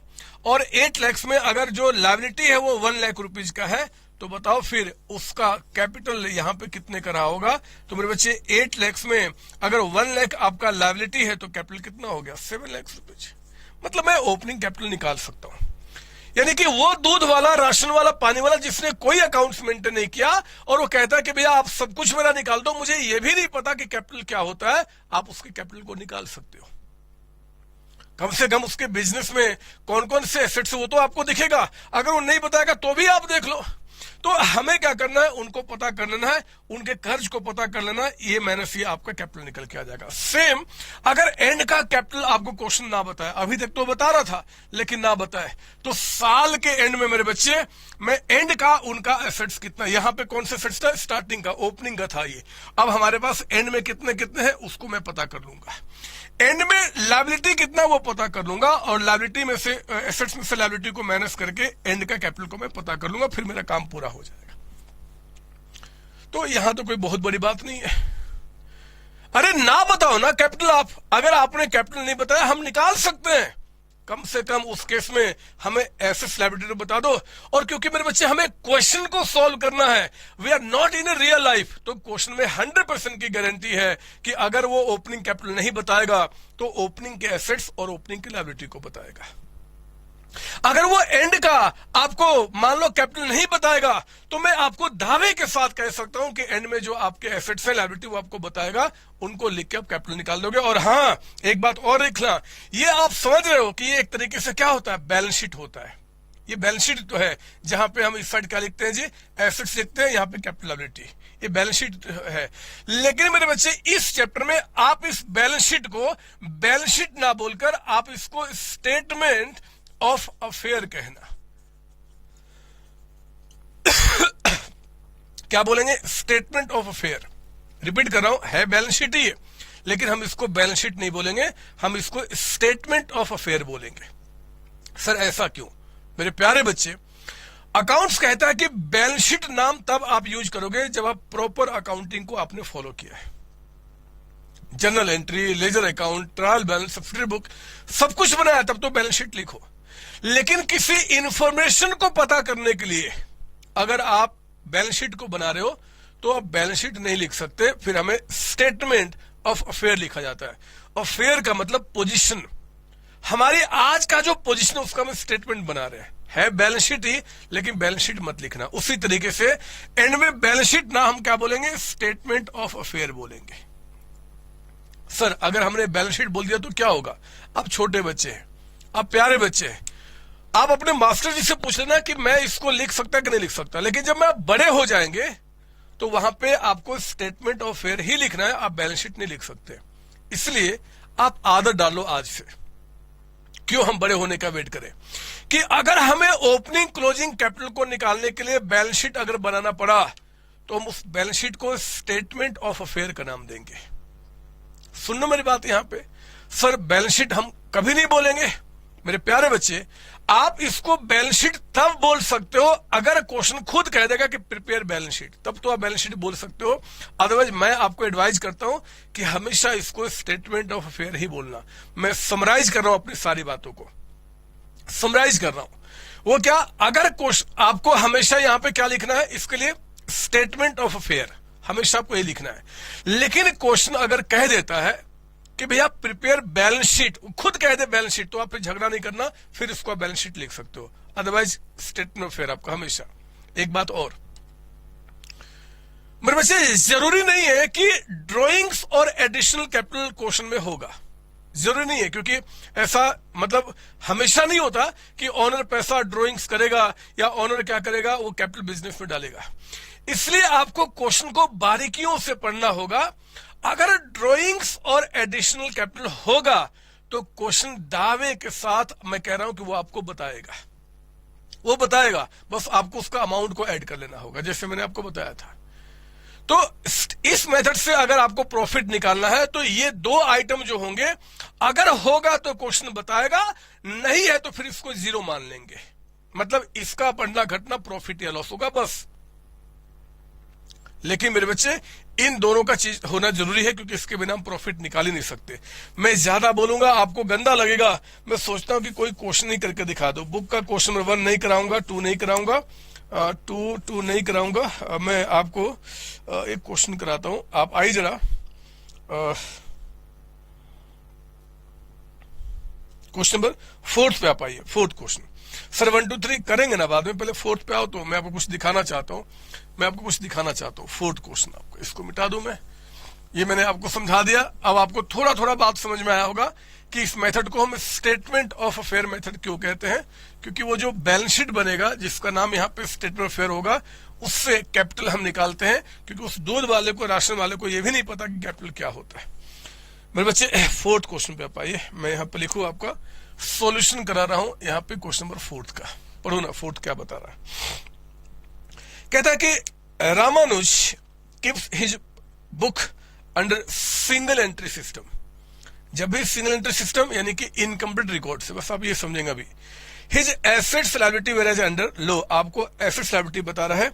और 8 लाख में अगर जो लायबिलिटी है वो 1 लाख रुपीज का है, तो बताओ फिर उसका कैपिटल यहां पे कितने का रहा होगा। तो मेरे बच्चे 8 लाख में अगर 1 लाख आपका लायबिलिटी है तो कैपिटल कितना हो गया, 7 लाख रुपीज। मतलब मैं ओपनिंग कैपिटल निकाल सकता हूं। यानी कि वो दूध वाला, राशन वाला, पानी वाला जिसने कोई अकाउंट्स मेंटेन नहीं किया और वो कहता है कि भैया आप सब कुछ मेरा निकाल दो, मुझे ये भी नहीं पता कि कैपिटल क्या होता है, आप उसके कैपिटल को निकाल सकते हो। कम से कम उसके बिजनेस में कौन कौन से एसेट्स है वो तो आपको दिखेगा। अगर वो नहीं बताएगा तो भी आप देख लो। तो हमें क्या करना है, उनको पता कर लेना है, उनके कर्ज को पता कर लेना है, ये माइनस ये आपका कैपिटल निकल के आ जाएगा। सेम अगर एंड का कैपिटल आपको क्वेश्चन ना बताए, अभी तक तो बता रहा था लेकिन ना बताए, तो साल के एंड में मेरे बच्चे मैं एंड का उनका एसेट्स कितना, यहां पे कौन से एसेट्स था, स्टार्टिंग का, ओपनिंग का था ये, अब हमारे पास एंड में कितने कितने हैं उसको मैं पता कर लूंगा। एंड में लायबिलिटी कितना वो पता कर लूंगा और लायबिलिटी में से, एसेट्स में से लायबिलिटी को माइनस करके एंड का कैपिटल को मैं पता कर लूंगा, फिर मेरा काम पूरा हो जाएगा। तो यहां तो कोई बहुत बड़ी बात नहीं है। अरे ना बताओ ना कैपिटल, आप अगर आपने कैपिटल नहीं बताया हम निकाल सकते हैं, कम से कम उस केस में हमें एसेट्स लायबिलिटी तो बता दो। और क्योंकि मेरे बच्चे हमें क्वेश्चन को सॉल्व करना है, we are not in a real life, तो क्वेश्चन में 100% की गारंटी है कि अगर वो ओपनिंग कैपिटल नहीं बताएगा तो ओपनिंग के एसेट्स और ओपनिंग की लायबिलिटी को बताएगा। अगर वो एंड का आपको मान लो कैपिटल नहीं बताएगा तो मैं आपको दावे के साथ कह सकता हूं कि एंड में जो आपके एसेट्स है, लायबिलिटी, वो आपको बताएगा, उनको लिख के आप कैपिटल निकाल दोगे। और हाँ, एक बात और लिखना, ये आप समझ रहे हो कि ये एक तरीके से क्या होता है, बैलेंस शीट होता है। ये बैलेंस शीट तो है जहां पे हम इस साइड क्या लिखते हैं जी, एसेट्स लिखते हैं, यहाँ पे कैपिटल लायबिलिटी, ये बैलेंस शीट है। लेकिन मेरे बच्चे इस चैप्टर में आप इस बैलेंस शीट को बैलेंस शीट ना बोलकर आप इसको स्टेटमेंट ऑफ अफेयर कहना। क्या बोलेंगे, स्टेटमेंट ऑफ अफेयर। रिपीट कर रहा हूं, है बैलेंस शीट ही है लेकिन हम इसको बैलेंस शीट नहीं बोलेंगे, हम इसको स्टेटमेंट ऑफ अफेयर बोलेंगे। सर ऐसा क्यों? मेरे प्यारे बच्चे, अकाउंट्स कहता है कि बैलेंस शीट नाम तब आप यूज करोगे जब आप प्रॉपर अकाउंटिंग को आपने फॉलो किया है। Journal entry, ledger account, trial balance, subsidiary book, सब कुछ बनाया तब तो बैलेंस शीट लिखो। लेकिन किसी इंफॉर्मेशन को पता करने के लिए अगर आप बैलेंस शीट को बना रहे हो तो आप बैलेंस शीट नहीं लिख सकते, फिर हमें स्टेटमेंट ऑफ अफेयर लिखा जाता है। अफेयर का मतलब पोजीशन, हमारी आज का जो पोजीशन है उसका हम स्टेटमेंट बना रहे हैं, है बैलेंस शीट ही, लेकिन बैलेंस शीट मत लिखना। उसी तरीके से एंड में बैलेंस शीट ना हम क्या बोलेंगे, स्टेटमेंट ऑफ अफेयर बोलेंगे। सर अगर हमने बैलेंस शीट बोल दिया तो क्या होगा? आप छोटे बच्चे हैं, आप प्यारे बच्चे हैं, आप अपने मास्टर जी से पूछ लेना कि मैं इसको लिख सकता कि नहीं लिख सकता। लेकिन जब मैं आप बड़े हो जाएंगे तो वहां पे आपको स्टेटमेंट ऑफ अफेयर ही लिखना है, आप बैलेंस शीट नहीं लिख सकते। इसलिए आप आदत डालो आज से, क्यों हम बड़े होने का वेट करें, कि अगर हमें ओपनिंग क्लोजिंग कैपिटल को निकालने के लिए बैलेंस शीट अगर बनाना पड़ा तो हम उस बैलेंस शीट को स्टेटमेंट ऑफ अफेयर का नाम देंगे। सुनना मेरी बात यहां पे, सर बैलेंस शीट हम कभी नहीं बोलेंगे। मेरे प्यारे बच्चे, आप इसको बैलेंस शीट तब बोल सकते हो अगर क्वेश्चन खुद कह देगा कि प्रिपेयर बैलेंस शीट, तब तो आप बैलेंस शीट बोल सकते हो। अदरवाइज मैं आपको एडवाइज करता हूं कि हमेशा इसको स्टेटमेंट ऑफ अफेयर ही बोलना। मैं समराइज कर रहा हूं अपनी सारी बातों को, समराइज कर रहा हूं। वो क्या, अगर क्वेश्चन आपको हमेशा यहां पे क्या लिखना है, इसके लिए स्टेटमेंट ऑफ अफेयर हमेशा आपको ये लिखना है। लेकिन क्वेश्चन अगर कह देता है कि भैया प्रिपेयर बैलेंस शीट, खुद कह दे बैलेंस शीट, तो आप फिर झगड़ा नहीं करना, फिर इसको आप बैलेंस शीट लिख सकते हो। अदरवाइज स्टेटमेंट ऑफ अफेयर आपका हमेशा। एक बात और मेरे बच्चे, जरूरी नहीं है कि ड्राइंग्स और एडिशनल कैपिटल क्वेश्चन में होगा, जरूरी नहीं है, क्योंकि ऐसा मतलब हमेशा नहीं होता कि ऑनर पैसा ड्राइंग्स करेगा या ऑनर क्या करेगा, वो कैपिटल बिजनेस में डालेगा। इसलिए आपको क्वेश्चन को बारीकियों से पढ़ना होगा। अगर ड्राइंग्स और एडिशनल कैपिटल होगा तो क्वेश्चन दावे के साथ मैं कह रहा हूं कि वो आपको बताएगा, वो बताएगा, बस आपको उसका अमाउंट को ऐड कर लेना होगा, जैसे मैंने आपको बताया था। तो इस मेथड से अगर आपको प्रॉफिट निकालना है तो ये दो आइटम जो होंगे, अगर होगा तो क्वेश्चन बताएगा, नहीं है तो फिर इसको जीरो मान लेंगे। मतलब इसका बढ़ना घटना प्रॉफिट या लॉस होगा बस। लेकिन मेरे बच्चे, इन दोनों का चीज होना जरूरी है, क्योंकि इसके बिना हम प्रॉफिट निकाल ही नहीं सकते। मैं ज्यादा बोलूंगा आपको गंदा लगेगा। मैं सोचता हूं कि कोई क्वेश्चन नहीं करके दिखा दो। बुक का क्वेश्चन नंबर 1 नहीं कराऊंगा, 2 नहीं कराऊंगा, 2 नहीं कराऊंगा। मैं आपको एक क्वेश्चन कराता हूं, आप आई जरा। क्वेश्चन नंबर 4 पे आप आइए। 4th question. सर 1 2 3 करेंगे ना बाद में, पहले 4th पे आओ तो मैं आपको कुछ दिखाना चाहता हूं। 4th क्वेश्चन आपको, इसको मिटा दूं मैं, ये मैंने आपको समझा दिया। अब आपको थोड़ा थोड़ा बात समझ में आया होगा कि इस मेथड को हम स्टेटमेंट ऑफ अफेयर मेथड क्यों कहते हैं। क्योंकि वो जो बैलेंस शीट बनेगा, जिसका नाम यहाँ पे स्टेटमेंट ऑफ अफेयर होगा, उससे कैपिटल हम निकालते हैं। क्योंकि उस दूध वाले को, राशन वाले को ये भी नहीं पता कि कैपिटल क्या होता है। मेरे बच्चे 4th क्वेश्चन पे आप आइए। मैं यहाँ पे लिखूं, आपका सॉल्यूशन करा रहा हूं यहाँ पे क्वेश्चन नंबर 4 का। पढ़ो ना 4 क्या बता रहा है। कहता है कि Ramanuj keeps his book under single entry system. जब भी सिंगल एंट्री सिस्टम यानी कि इनकम्प्लीट रिकॉर्ड से, बस आप ये समझेंगे अभी। His assets liability were as under लो, आपको एसेट्स लायबिलिटी बता रहा है।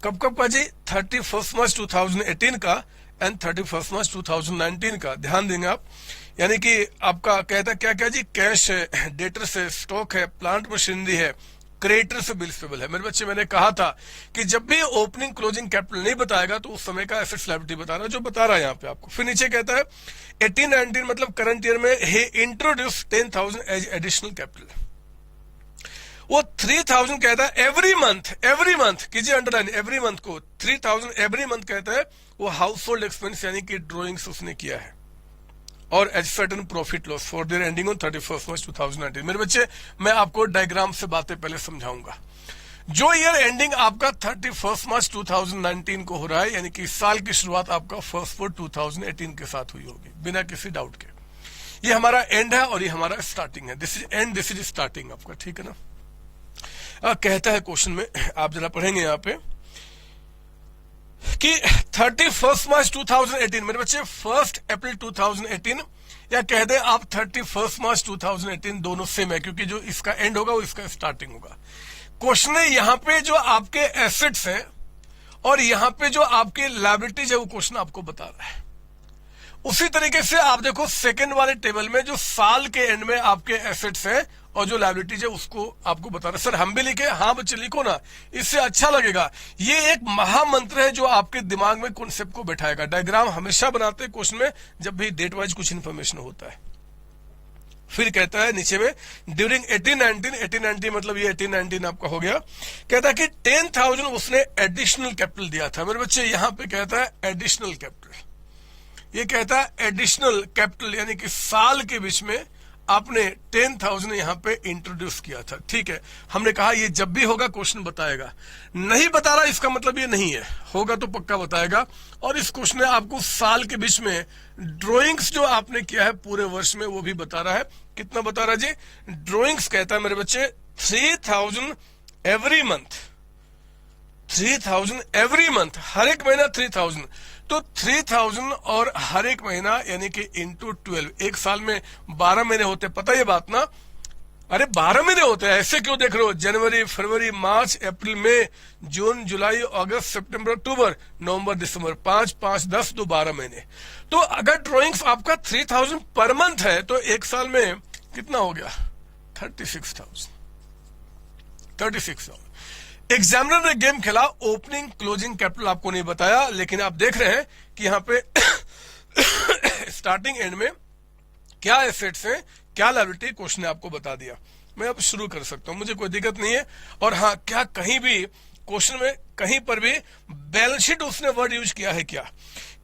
कब कब का जी? 31 मार्च 2018 का एंड 31 मार्च 2019 का। ध्यान देंगे आप, यानी कि आपका कहता क्या क्या जी, कैश है, डेटर्स है, स्टॉक है, प्लांट मशीनरी है, क्रेडिटर से बिल्स पेबल है। मेरे बच्चे, मैंने कहा था कि जब भी ओपनिंग क्लोजिंग कैपिटल नहीं बताएगा तो उस समय का एसेट्स लायबिलिटी बता रहा है, जो बता रहा है यहाँ पे आपको। फिर नीचे कहता है 18-19 मतलब करंट ईयर में ही इंट्रोड्यूस 10,000 एज एडिशनल कैपिटल। वो 3,000 कहता है एवरी मंथ कीजिए अंडरलाइन, एवरी मंथ को 3,000 एवरी मंथ कहता है। वो हाउस होल्ड एक्सपेंस यानी कि ड्रॉइंग्स उसने किया है, और as certain profit loss for their ending on 31 March 2019। मेरे बच्चे, मैं आपको डायग्राम से बातें पहले समझाऊंगा। जो ईयर एंडिंग आपका 31 मार्च 2019 को हो रहा है, यानी कि इस साल की शुरुआत आपका 1 4 2018 के साथ हुई होगी, बिना किसी डाउट के। ये हमारा एंड है और ये हमारा स्टार्टिंग है। This is and, this is starting आपका, ठीक है ना। कहता है क्वेश्चन में, आप जरा पढ़ेंगे यहाँ पे कि 31 मार्च 2018, मेरे बच्चे 1 अप्रैल 2018 या कह दे आप 31 मार्च 2018, दोनों सेम है, क्योंकि जो इसका एंड होगा वो इसका स्टार्टिंग होगा। क्वेश्चन है यहाँ पे जो आपके एसेट्स हैं और यहाँ पे जो आपके लायबिलिटीज है, वो क्वेश्चन आपको बता रहा है। उसी तरीके से आप देखो सेकंड वाले टेबल में जो साल के एंड में आपके एसेट्स हैं और जो लायबिलिटीज है उसको आपको बता रहा है। सर हम भी लिखे? हाँ बच्चे लिखो ना, इससे अच्छा लगेगा। ये एक महामंत्र है जो आपके दिमाग में कॉन्सेप्ट को बैठाएगा। डायग्राम हमेशा बनाते हैं क्वेश्चन में जब भी डेट वाइज कुछ इंफॉर्मेशन होता है। फिर कहता है नीचे में ड्यूरिंग 1819 मतलब ये 1819 आपका हो गया। कहता है कि 10,000 उसने एडिशनल कैपिटल दिया था। मेरे बच्चे यहां पे कहता है एडिशनल कैपिटल, ये कहता है एडिशनल कैपिटल, यानी कि साल के बीच में आपने 10,000 यहां पे इंट्रोड्यूस किया था। ठीक है, हमने कहा ये जब भी होगा क्वेश्चन बताएगा, नहीं बता रहा इसका मतलब ये नहीं है, होगा तो पक्का बताएगा। और इस क्वेश्चन में आपको साल के बीच में ड्रॉइंग्स जो आपने किया है पूरे वर्ष में वो भी बता रहा है। कितना बता रहा है जी? ड्रॉइंग्स कहता है मेरे बच्चे 3,000 एवरी मंथ, 3,000 एवरी मंथ, हर एक महीना 3,000। तो 3,000 और हर एक महीना यानी कि इंटू 12, एक साल में 12 महीने होते, पता ये बात ना? अरे 12 महीने होते हैं, ऐसे क्यों देख रहे हो? जनवरी, फरवरी, मार्च, अप्रैल, मई, जून, जुलाई, अगस्त, सितंबर, अक्टूबर, नवंबर, दिसंबर, 5, 5, 10, 2, 12 महीने। तो अगर ड्रॉइंग्स आपका 3,000 पर मंथ है तो एक साल में कितना हो गया? 36,000। एग्जामिनर ने गेम खेला, ओपनिंग क्लोजिंग कैपिटल आपको नहीं बताया, लेकिन आप देख रहे हैं कि यहाँ पे स्टार्टिंग एंड में क्या एसेट्स हैं, क्या लायबिलिटी, क्वेश्चन ने आपको बता दिया। मैं अब शुरू कर सकता हूं, मुझे कोई दिक्कत नहीं है। और हाँ, क्या कहीं भी क्वेश्चन में कहीं पर भी बैलेंस शीट उसने वर्ड यूज किया है क्या?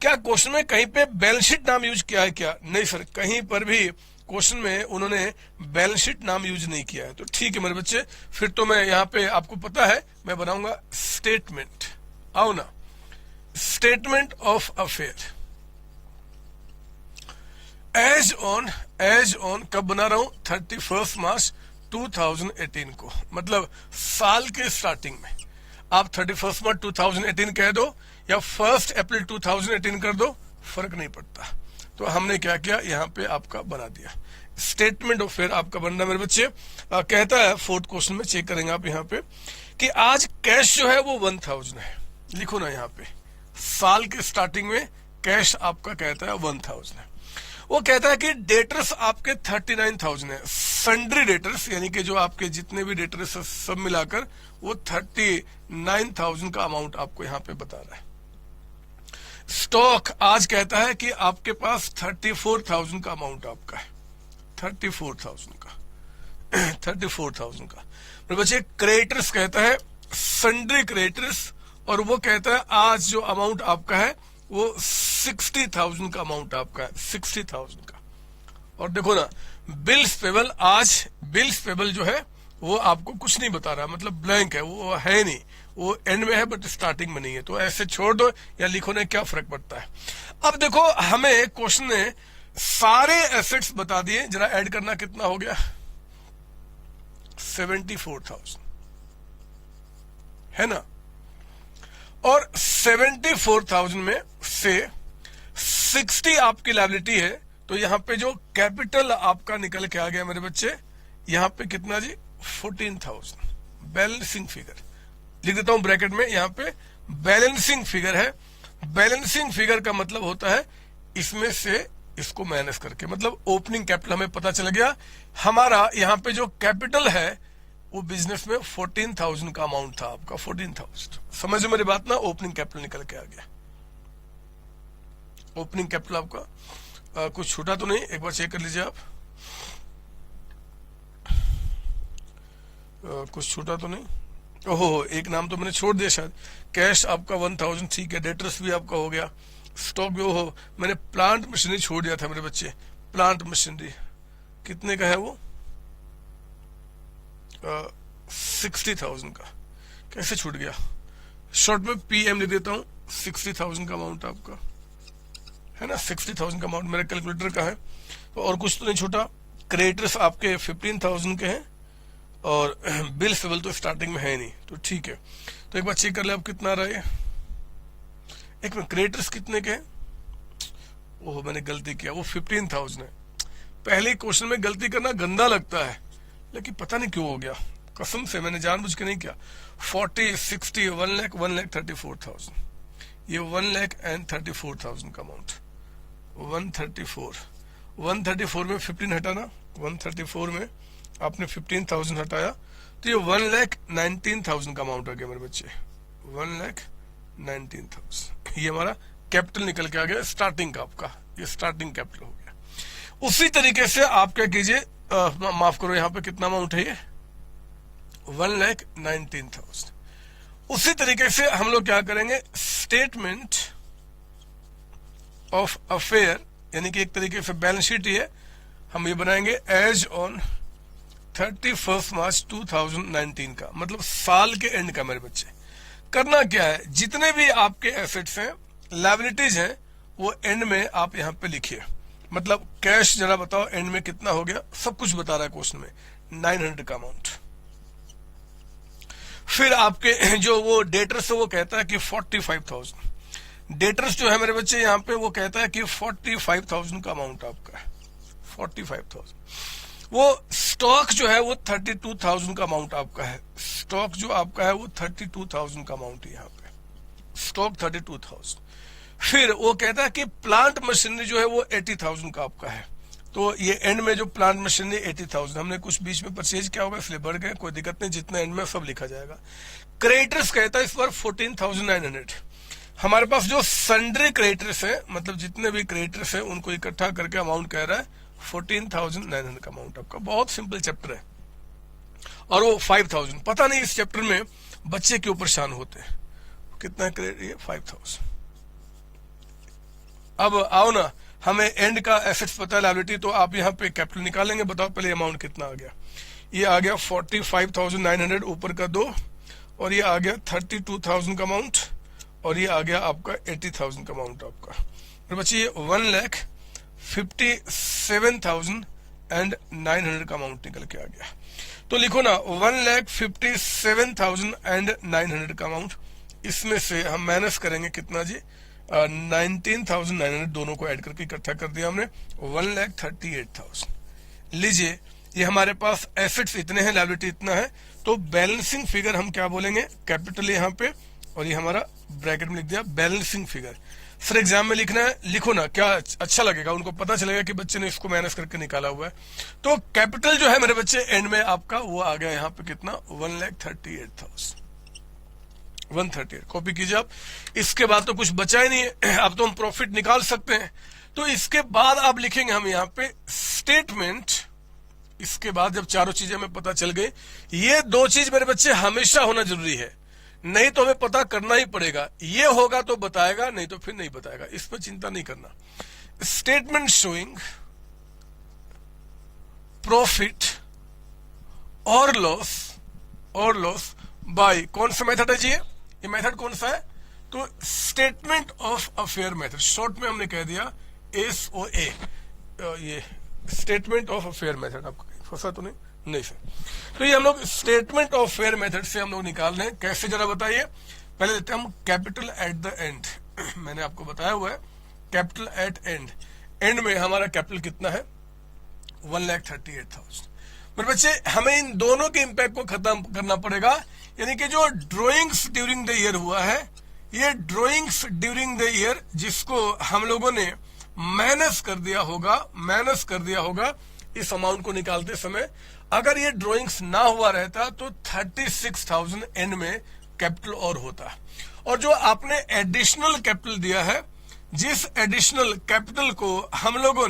क्या क्वेश्चन में कहीं पे बैलेंस शीट नाम यूज किया है क्या? नहीं सर, कहीं पर भी क्वेश्चन में उन्होंने बैलेंस शीट नाम यूज नहीं किया है। तो ठीक है मेरे बच्चे, फिर तो मैं यहाँ पे आपको पता है मैं बनाऊंगा स्टेटमेंट। आओ ना, statement of affair as on कब बना रहा हूं? 31 मार्च 2018 को, मतलब साल के स्टार्टिंग में। आप 31 मार्च 2018 कह दो या 1 अप्रैल 2018 कर दो, फर्क नहीं पड़ता। तो हमने क्या किया, यहाँ पे आपका बना दिया स्टेटमेंट ऑफ फेयर आपका बनना मेरे बच्चे। कहता है 4th क्वेश्चन में, चेक करेंगे आप यहाँ पे कि आज कैश जो है वो 1,000 है। लिखो ना यहाँ पे, साल के स्टार्टिंग में कैश आपका कहता है 1,000 है। वो कहता है कि डेटर्स आपके 39,000 है। सन्ड्री डेटर्स यानी कि जो आपके जितने भी डेटर्स सब मिलाकर वो 39,000 का अमाउंट आपको यहाँ पे बता रहा है। स्टॉक आज कहता है कि आपके पास 34,000 का अमाउंट आपका है, 34,000 का 34,000 का। मेरे बच्चे क्रेडिटर्स कहता है सन्ड्री क्रेडिटर्स, और वो कहता है आज जो अमाउंट आपका है वो 60,000 का अमाउंट आपका है, 60,000 का। और देखो ना बिल्स पेबल, आज बिल्स पेबल जो है वो आपको कुछ नहीं बता रहा, मतलब ब्लैंक है, वो है नहीं, वो एंड में है बट स्टार्टिंग में नहीं है। तो ऐसे छोड़ दो या लिखो ने क्या फर्क पड़ता है। अब देखो हमें क्वेश्चन ने सारे एसेट्स बता दिए, जरा ऐड करना कितना हो गया? 74,000 है ना। और 74,000 में से 60 आपकी लायबिलिटी है, तो यहां पे जो कैपिटल आपका निकल के आ गया मेरे बच्चे, यहां पे कितना जी? 14,000। बैलेंसिंग फिगर लिख देता हूं ब्रैकेट में, यहां पे बैलेंसिंग फिगर है। बैलेंसिंग फिगर का मतलब होता है इसमें से इसको माइनस करके, मतलब ओपनिंग कैपिटल हमें पता चल गया हमारा यहाँ पे जो कैपिटल है वो बिजनेस में 14,000 का अमाउंट था आपका, 14,000। समझ मेरी बात ना? ओपनिंग कैपिटल निकल के आ गया। ओपनिंग कैपिटल आपका कुछ छूटा तो नहीं? एक बार चेक कर लीजिए आप, कुछ छूटा तो नहीं? ओहो, एक नाम तो मैंने छोड़ दिया शायद। कैश आपका 1,000 ठीक है, डेटर्स भी आपका हो गया, स्टॉक भी, ओहो मैंने प्लांट मशीनरी छोड़ दिया था मेरे बच्चे। प्लांट मशीनरी कितने का है वो? 60,000 का। कैसे छूट गया? शॉर्ट में PM लिख देता हूं, 60,000 का अमाउंट आपका है ना, 60,000 का अमाउंट मेरे कैलकुलेटर का है। तो और कुछ तो नहीं छूटा। क्रेडिटर्स आपके 15,000 के हैं और बिल पेबल तो स्टार्टिंग में है नहीं, तो ठीक है। तो एक बार चेक कर ले आप कितना रहा है। एक मिनट, क्रेडिटर्स कितने के हैं? ओह मैंने गलती किया, वो 15,000 है। पहले क्वेश्चन में गलती करना गंदा लगता है, लेकिन पता नहीं क्यों हो गया, कसम से मैंने जानबूझ के नहीं किया। 40, 60, 1,34,000, ये 1,34,000 का अमाउंट। 134 में 15 हटाना, 134 में आपने 15,000 हटाया तो ये 1,19,000 का अमाउंट आ गया मेरे बच्चे, 1,19,000। ये हमारा कैपिटल निकल के आ गया स्टार्टिंग का आपका, ये स्टार्टिंग कैपिटल हो गया। उसी तरीके से आप क्या कीजिए, माफ करो, यहां पे कितना अमाउंट है ये 1,19,000। उसी तरीके से हम लोग क्या करेंगे, स्टेटमेंट ऑफ अफेयर, यानी कि एक तरीके से बैलेंस शीट ही है, हम ये बनाएंगे एज ऑन 31 मार्च 2019 का, मतलब साल के एंड का। मेरे बच्चे करना क्या है, जितने भी आपके एसेट्स हैं, लायबिलिटीज हैं, वो एंड में आप यहां पे लिखिए। मतलब कैश जरा बताओ एंड में कितना हो गया, सब कुछ बता रहा है क्वेश्चन में, 900 का अमाउंट। फिर आपके जो वो डेटर्स है वो कहता है कि 45,000, डेटर्स जो है मेरे बच्चे यहाँ पे वो कहता है कि 45,000 का अमाउंट आपका है, 45,000। वो स्टॉक जो है वो 32,000 का अमाउंट आपका है, स्टॉक जो आपका है वो 32,000 का अमाउंट है यहाँ पे, स्टॉक 32,000। फिर वो कहता है कि प्लांट मशीनरी जो है वो 80,000 का आपका है, तो ये एंड में जो प्लांट मशीनरी 80,000, हमने कुछ बीच में परचेज किया होगा इसलिए बढ़ गए, कोई दिक्कत नहीं, जितना एंड में सब लिखा जाएगा। क्रेडिटर्स कहता है इस बार 14,900। हमारे पास जो सन्ड्री क्रेडिटर्स है, मतलब जितने भी क्रेडिटर्स है उनको इकट्ठा करके अमाउंट कह रहा है 14,900 का अमाउंट आपका। बहुत सिंपल चैप्टर है, और वो 5,000, पता नहीं इस चैप्टर में बच्चे क्यों परेशान होते हैं, कितना क्रेडिट, ये 5,000। अब आओ ना, हमें एंड का एसेट्स पता है, लायबिलिटी, तो आप यहाँ पे कैपिटल निकालेंगे। बताओ पहले अमाउंट कितना आ गया, ये आ गया 45,900 ऊपर का 2, और ये आ गया 32,000 का अमाउंट, और ये आ गया आपका 80,000 का अमाउंट आपका। तो बच्चे ये 1,57,900 का अमाउंट निकल के आ गया। तो लिखो ना 1,57,900 का अमाउंट, इसमें से हम माइनस करेंगे कितना जी, 19,900, दोनों को ऐड करके इकट्ठा कर दिया हमने, 1,38,000। लीजिए ये हमारे पास एसेट्स इतने हैं, लायबिलिटी इतना है, तो बैलेंसिंग फिगर हम क्या बोलेंगे, कैपिटल यहाँ पे, और ये हमारा ब्रैकेट में लिख दिया बैलेंसिंग फिगर। सर एग्जाम में लिखना है, लिखो ना, क्या अच्छा लगेगा, उनको पता चलेगा कि बच्चे ने इसको माइनस करके निकाला हुआ है। तो कैपिटल जो है मेरे बच्चे एंड में आपका वो आ गया यहाँ पे कितना, 1,38,000, 138। कॉपी कीजिए आप, इसके बाद तो कुछ बचा ही नहीं है, अब तो हम प्रॉफिट निकाल सकते हैं। तो इसके बाद आप लिखेंगे हम यहाँ पे स्टेटमेंट, इसके बाद जब चारों चीजें हमें पता चल गई, ये दो चीज मेरे बच्चे हमेशा होना जरूरी है, नहीं तो हमें पता करना ही पड़ेगा, ये होगा तो बताएगा, नहीं तो फिर नहीं बताएगा, इस पर चिंता नहीं करना। स्टेटमेंट शोइंग प्रॉफिट और लॉस बाय, कौन सा मेथड है जी, ये मेथड कौन सा है, तो statement of affair method, short में हमने कह दिया SOA, ये स्टेटमेंट ऑफ अफेयर मेथड। आपको फंसा तो नहीं सर। तो ये हम लोग स्टेटमेंट ऑफ अफेयर मेथड से हम लोग निकाल रहे हैं, कैसे जरा बताइए। पहले लेते हैं हम कैपिटल एट द एंड, मैंने आपको बताया हुआ है कैपिटल एट एंड, एंड में हमारा कैपिटल कितना है 1,38,000। मेरे बच्चे हमें इन दोनों के इंपैक्ट को खत्म करना पड़ेगा, यानी कि जो ड्रॉइंग्स ड्यूरिंग द ईयर हुआ है, ये ड्रॉइंग्स ड्यूरिंग द ईयर जिसको हम लोगों ने माइनस कर दिया होगा इस अमाउंट को निकालते समय, अगर ये ड्रॉइंग्स ना हुआ रहता तो 36,000 एंड में कैपिटल और होता। और जो आपने एडिशनल कैपिटल दिया है, जिस एडिशनल कैपिटल को हम लोगों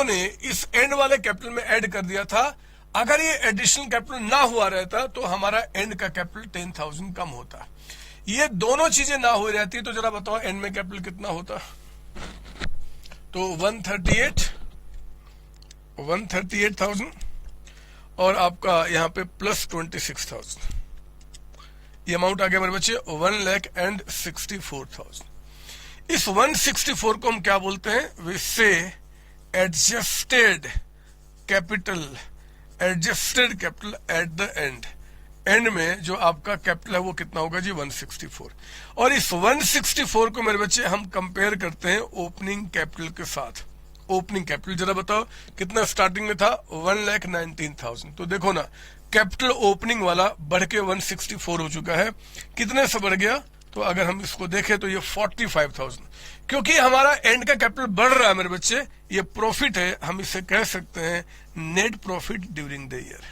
ने इस एंड वाले कैपिटल में ऐड कर दिया था, अगर ये एडिशनल कैपिटल ना हुआ रहता तो हमारा एंड का कैपिटल 10,000 कम होता। ये दोनों चीजें ना हुई रहती तो जरा बताओ एंड में कैपिटल कितना होता, तो 138,000 और आपका यहाँ पे प्लस 26,000, ये अमाउंट आ गया मेरे बच्चे 1,64,000। इस 164 को हम क्या बोलते हैं, वी से adjusted capital at the end में जो आपका कैपिटल है वो कितना होगा जी 164। और इस 164 को मेरे बच्चे हम कंपेयर करते हैं ओपनिंग कैपिटल के साथ। ओपनिंग कैपिटल जरा बताओ कितना स्टार्टिंग में था 1,19,000, तो देखो ना कैपिटल ओपनिंग वाला बढ़ के 164 हो चुका है, कितने से बढ़ गया, तो अगर हम इसको देखें तो ये 45,000, क्योंकि हमारा एंड का कैपिटल बढ़ रहा है मेरे बच्चे, ये प्रॉफिट है, हम इसे कह सकते हैं net profit during the year.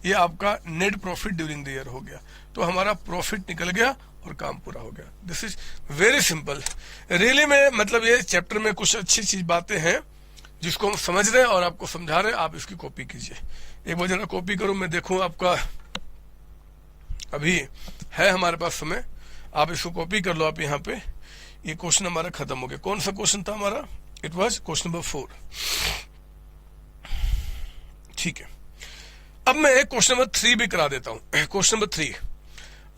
ये आपका net profit during the year हो गया, तो हमारा प्रॉफिट निकल गया और काम पूरा हो गया। This is very simple really में, मतलब ये चैप्टर में कुछ अच्छी चीज बातें हैं जिसको हम समझ रहे हैं और आपको समझा रहे हैं, आप इसकी कॉपी कीजिए। एक बार जरा कॉपी करो, मैं देखूं आपका अभी है हमारे पास समय, आप इसको कॉपी कर लो। आप यहाँ पे ये क्वेश्चन हमारा खत्म हो गया। कौन सा क्वेश्चन था हमारा? It was question number 4। ठीक है, अब मैं क्वेश्चन नंबर 3 भी करा देता हूं। क्वेश्चन नंबर 3,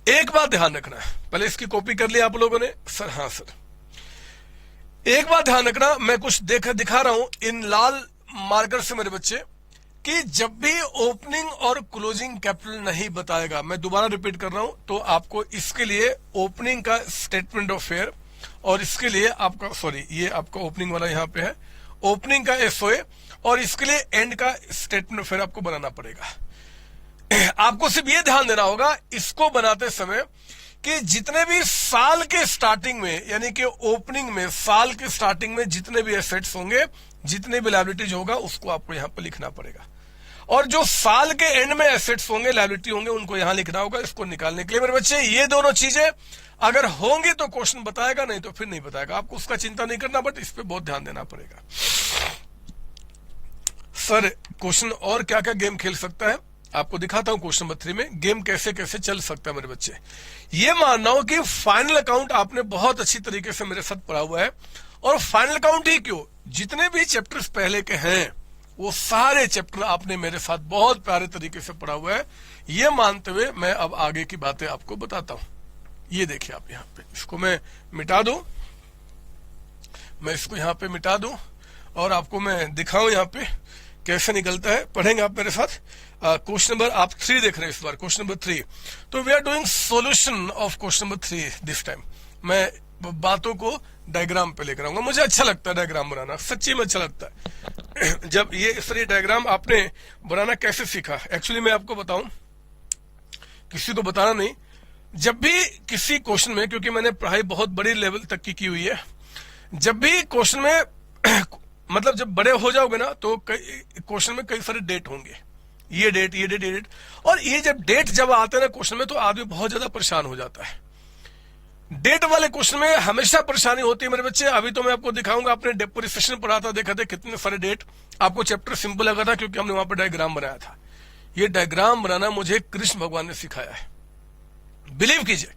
एक बात ध्यान रखना है, पहले इसकी कॉपी कर लिया आप लोगों ने? सर हाँ सर। एक बात ध्यान रखना, मैं कुछ दिखा रहा हूं इन लाल मार्कर से मेरे बच्चे, कि जब भी ओपनिंग और क्लोजिंग कैपिटल नहीं बताएगा, मैं दोबारा रिपीट कर रहा हूं, तो आपको इसके लिए ओपनिंग का स्टेटमेंट ऑफ फेयर और इसके लिए आपका, सॉरी ये आपका ओपनिंग वाला यहां पे है, ओपनिंग का एसओए और इसके लिए एंड का स्टेटमेंट ऑफ फेयर आपको बनाना पड़ेगा। आपको सिर्फ ये ध्यान देना होगा इसको बनाते समय कि जितने भी साल के स्टार्टिंग में, यानी कि ओपनिंग में साल के स्टार्टिंग में जितने भी एसेट्स होंगे, जितने भी लायबिलिटीज होगा, उसको आपको यहां पर लिखना पड़ेगा। और जो साल के एंड में एसेट्स होंगे, लायबिलिटी होंगे, उनको यहां लिखना होगा इसको निकालने के लिए। मेरे बच्चे ये दोनों चीजें अगर होंगी तो क्वेश्चन बताएगा, नहीं तो फिर नहीं बताएगा। आपको उसका चिंता नहीं करना, बट इस पे बहुत ध्यान देना पड़ेगा। सर क्वेश्चन और क्या क्या गेम खेल सकता है, आपको दिखाता हूं क्वेश्चन नंबर 3 में गेम कैसे कैसे चल सकता है। मेरे बच्चे ये मानना हो कि फाइनल अकाउंट आपने बहुत अच्छी तरीके से मेरे साथ पढ़ा हुआ है, और फाइनल अकाउंट ही क्यों, जितने भी चैप्टर्स पहले के हैं वो सारे चैप्टर आपने मेरे साथ बहुत प्यारे तरीके से पढ़ा हुआ है। ये मानते हुए मैं अब आगे की बातें आपको बताता हूं। ये देखिए आप यहाँ पे, इसको मैं मिटा दूं, मैं इसको यहाँ पे मिटा दूं और आपको मैं दिखाऊं यहाँ पे कैसे निकलता है। पढ़ेंगे आप मेरे साथ। क्वेश्चन नंबर आप 3 देख रहे हैं इस बार, क्वेश्चन नंबर 3। तो we are doing solution of question number 3 this time. मैं बातों को डायग्राम पे लेकर आऊंगा, मुझे अच्छा लगता है डायग्राम बनाना, सच्ची में अच्छा लगता है। जब ये इस तरह डायग्राम आपने बनाना कैसे सीखा, एक्चुअली मैं आपको बताऊं, किसी को बताना नहीं, जब भी किसी क्वेश्चन में, क्योंकि मैंने पढ़ाई बहुत बड़ी लेवल तक की हुई है, जब भी क्वेश्चन में मतलब जब बड़े हो जाओगे ना, तो क्वेश्चन में कई सारे डेट होंगे, ये डेट ये डेट ये डेट, और ये जब डेट जब आते हैं ना क्वेश्चन में, तो आदमी बहुत ज्यादा परेशान हो जाता है। डेट वाले क्वेश्चन में हमेशा परेशानी होती है मेरे बच्चे। अभी तो मैं आपको दिखाऊंगा, आपने डेप्रिसिएशन पढ़ा था, देखा था कितने सारे डेट, आपको चैप्टर सिंपल लगा था क्योंकि हमने वहां पर डायग्राम बनाया था। ये डायग्राम बनाना मुझे कृष्ण भगवान ने सिखाया है। बिलीव कीजिए,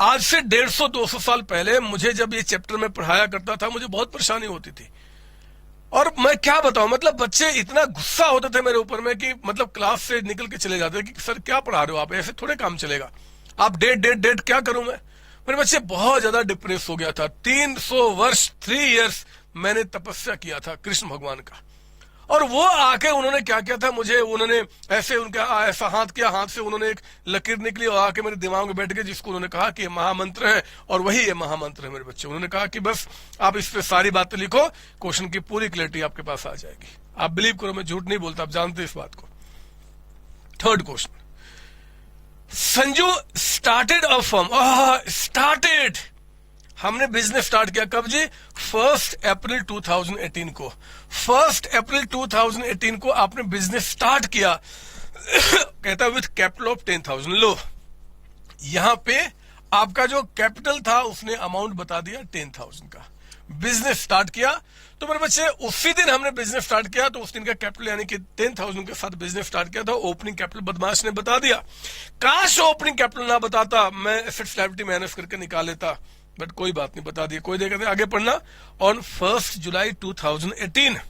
आज से 150-200 साल पहले मुझे जब ये चैप्टर में पढ़ाया करता था, मुझे बहुत परेशानी होती थी। और मैं क्या बताऊं, मतलब बच्चे इतना गुस्सा होते थे मेरे ऊपर में कि मतलब क्लास से निकल के चले जाते कि सर क्या पढ़ा रहे हो आप, ऐसे थोड़े काम चलेगा, आप डेट डेट डेट क्या करूं मैं। मेरे बच्चे बहुत ज्यादा डिप्रेस हो गया था। 300 वर्ष 3 इयर्स मैंने तपस्या किया था कृष्ण भगवान का, और वो आके उन्होंने क्या किया था, मुझे उन्होंने ऐसे उनका ऐसा हाथ किया, हाथ से उन्होंने एक लकीर निकली और आके मेरे दिमाग में बैठ गए, जिसको उन्होंने कहा कि ये महामंत्र है, और वही ये महामंत्र है मेरे बच्चे। उन्होंने कहा कि बस आप इस पे सारी बातें लिखो, क्वेश्चन की पूरी क्लैरिटी आपके पास आ जाएगी। आप बिलीव करो, मैं झूठ नहीं बोलता, आप जानते इस बात को। Third question, Sanju started a firm. Started, हमने बिजनेस स्टार्ट किया कब जी? 1 अप्रैल 2018 को। 1 अप्रैल 2018 को आपने बिजनेस स्टार्ट किया। कहता विथ कैपिटल ऑफ 10,000। लो यहां पे आपका जो कैपिटल था उसने अमाउंट बता दिया 10,000 का। बिजनेस स्टार्ट किया, तो मेरे बच्चे उसी दिन हमने बिजनेस स्टार्ट किया, तो उस दिन का कैपिटल यानी कि 10,000 के साथ बिजनेस स्टार्ट किया था। ओपनिंग कैपिटल बदमाश ने बता दिया। काश ओपनिंग कैपिटल ना बताता, मैं एसेट्स लायबिलिटी माइनस करके निकाल लेता, बट कोई बात नहीं, बता दिया। कोई देखा, आगे पढ़ना। ऑन 1 जुलाई 2018।